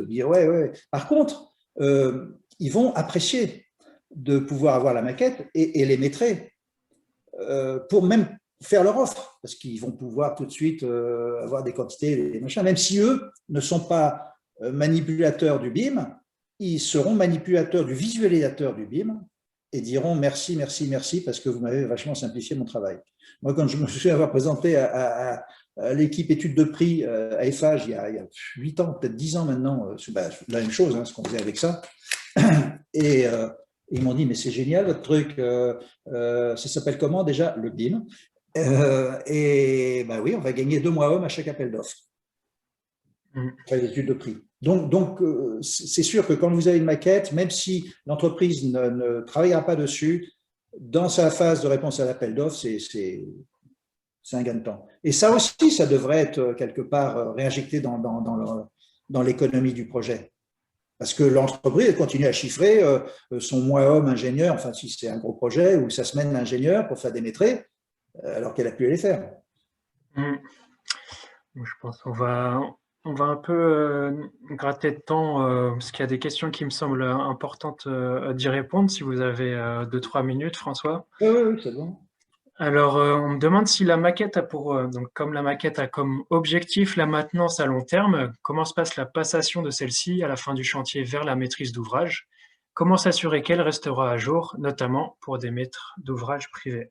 S2: disent ouais. Par contre, ils vont apprécier de pouvoir avoir la maquette et les maîtriser pour même faire leur offre, parce qu'ils vont pouvoir tout de suite avoir des quantités, des machins, même si eux ne sont pas manipulateurs du BIM, ils seront manipulateurs du visualisateur du BIM et diront merci, parce que vous m'avez vachement simplifié mon travail. Moi, quand je me suis avoir présenté à l'équipe études de prix à Eiffage il y a 8 ans, peut-être 10 ans maintenant, la même chose, hein, ce qu'on faisait avec ça, et ils m'ont dit, mais c'est génial votre truc, ça s'appelle comment déjà? Le BIM. Et oui, on va gagner 2 mois hommes à chaque appel d'offres. Après l'étude de prix. Donc c'est sûr que quand vous avez une maquette, même si l'entreprise ne travaillera pas dessus, dans sa phase de réponse à l'appel d'offres, c'est un gain de temps. Et ça aussi, ça devrait être quelque part réinjecté dans l'économie du projet. Parce que l'entreprise continue à chiffrer son mois homme ingénieur, enfin si c'est un gros projet, ou sa semaine ingénieur pour faire des maîtrises, alors qu'elle a pu les faire.
S1: Je pense qu'on va un peu gratter de temps parce qu'il y a des questions qui me semblent importantes d'y répondre, si vous avez 2-3 minutes, François.
S2: Oui, c'est bon.
S1: Alors, on me demande si la maquette a donc comme la maquette a comme objectif la maintenance à long terme, comment se passe la passation de celle-ci à la fin du chantier vers la maîtrise d'ouvrage? Comment s'assurer qu'elle restera à jour, notamment pour des maîtres d'ouvrage privés?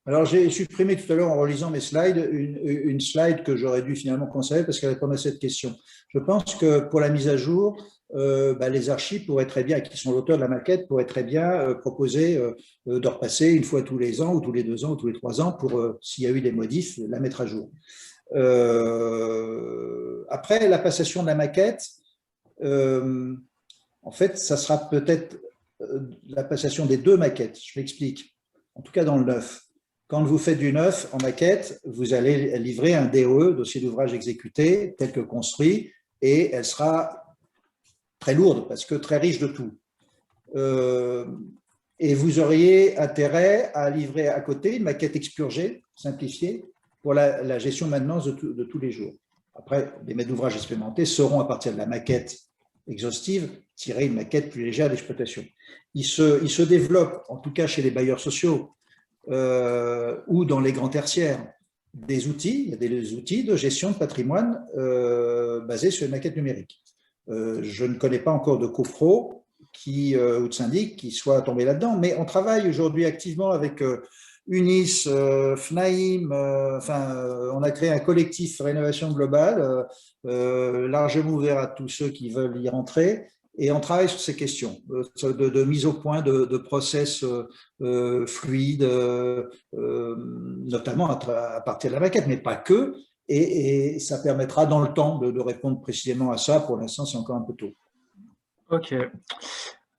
S2: Alors, j'ai supprimé tout à l'heure en relisant mes slides une slide que j'aurais dû finalement conserver parce qu'elle répondait à cette question. Je pense que pour la mise à jour, les archives pourraient très bien, qui sont l'auteur de la maquette, pourraient très bien proposer de repasser une fois tous les ans ou tous les 2 ans ou tous les 3 ans pour, s'il y a eu des modifs, la mettre à jour. Après, la passation de la maquette, en fait, ça sera peut-être la passation des 2 maquettes. Je m'explique. En tout cas, dans le neuf. Quand vous faites du neuf en maquette, vous allez livrer un DOE, dossier d'ouvrage exécuté, tel que construit, et elle sera très lourde parce que très riche de tout. Et vous auriez intérêt à livrer à côté une maquette expurgée, simplifiée, pour la gestion maintenance de tous les jours. Après, les maîtres d'ouvrage expérimentés seront, à partir de la maquette exhaustive, tirer une maquette plus légère d'exploitation. Il se développe, en tout cas chez les bailleurs sociaux, ou dans les grands tertiaires, des outils, il y a des outils de gestion de patrimoine basés sur une maquette numérique. Je ne connais pas encore de copro ou de syndic qui soit tombé là-dedans, mais on travaille aujourd'hui activement avec UNIS, FNAIM, on a créé un collectif rénovation globale, largement ouvert à tous ceux qui veulent y rentrer. Et on travaille sur ces questions de mise au point de process fluides, notamment à partir de la maquette, mais pas que. Et ça permettra dans le temps de répondre précisément à ça. Pour l'instant, c'est encore un peu tôt.
S1: Ok.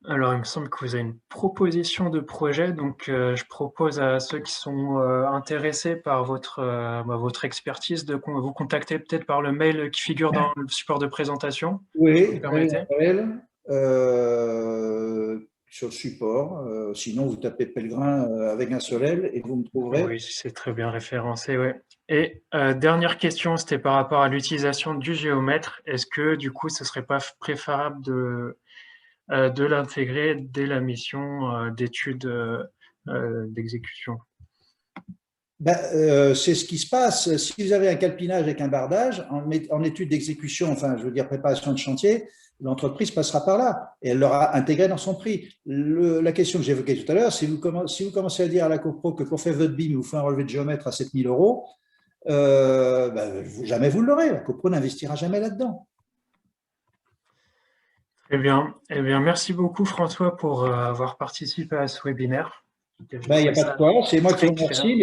S1: Alors, il me semble que vous avez une proposition de projet, donc je propose à ceux qui sont intéressés par votre expertise de vous contacter peut-être par le mail qui figure dans le support de présentation. Si vous
S2: Oui,
S1: me permettez.
S2: sur le support. Sinon, vous tapez Pellegrin avec un seul L et vous me trouverez.
S1: Oui, c'est très bien référencé, ouais. Et dernière question, c'était par rapport à l'utilisation du géomètre. Est-ce que du coup, ce serait pas préférable de l'intégrer dès la mission d'étude d'exécution?
S2: C'est ce qui se passe. Si vous avez un calpinage avec un bardage, en étude d'exécution, enfin, je veux dire préparation de chantier, l'entreprise passera par là et elle l'aura intégré dans son prix. La question que j'évoquais tout à l'heure, si vous commencez à dire à la copro que pour faire votre BIM, il vous faut un relevé de géomètre à 7 000 €, jamais vous l'aurez. La copro n'investira jamais là-dedans.
S1: Eh bien, merci beaucoup François pour avoir participé à ce webinaire.
S2: Il n'y a pas de quoi, c'est moi qui vous remercie.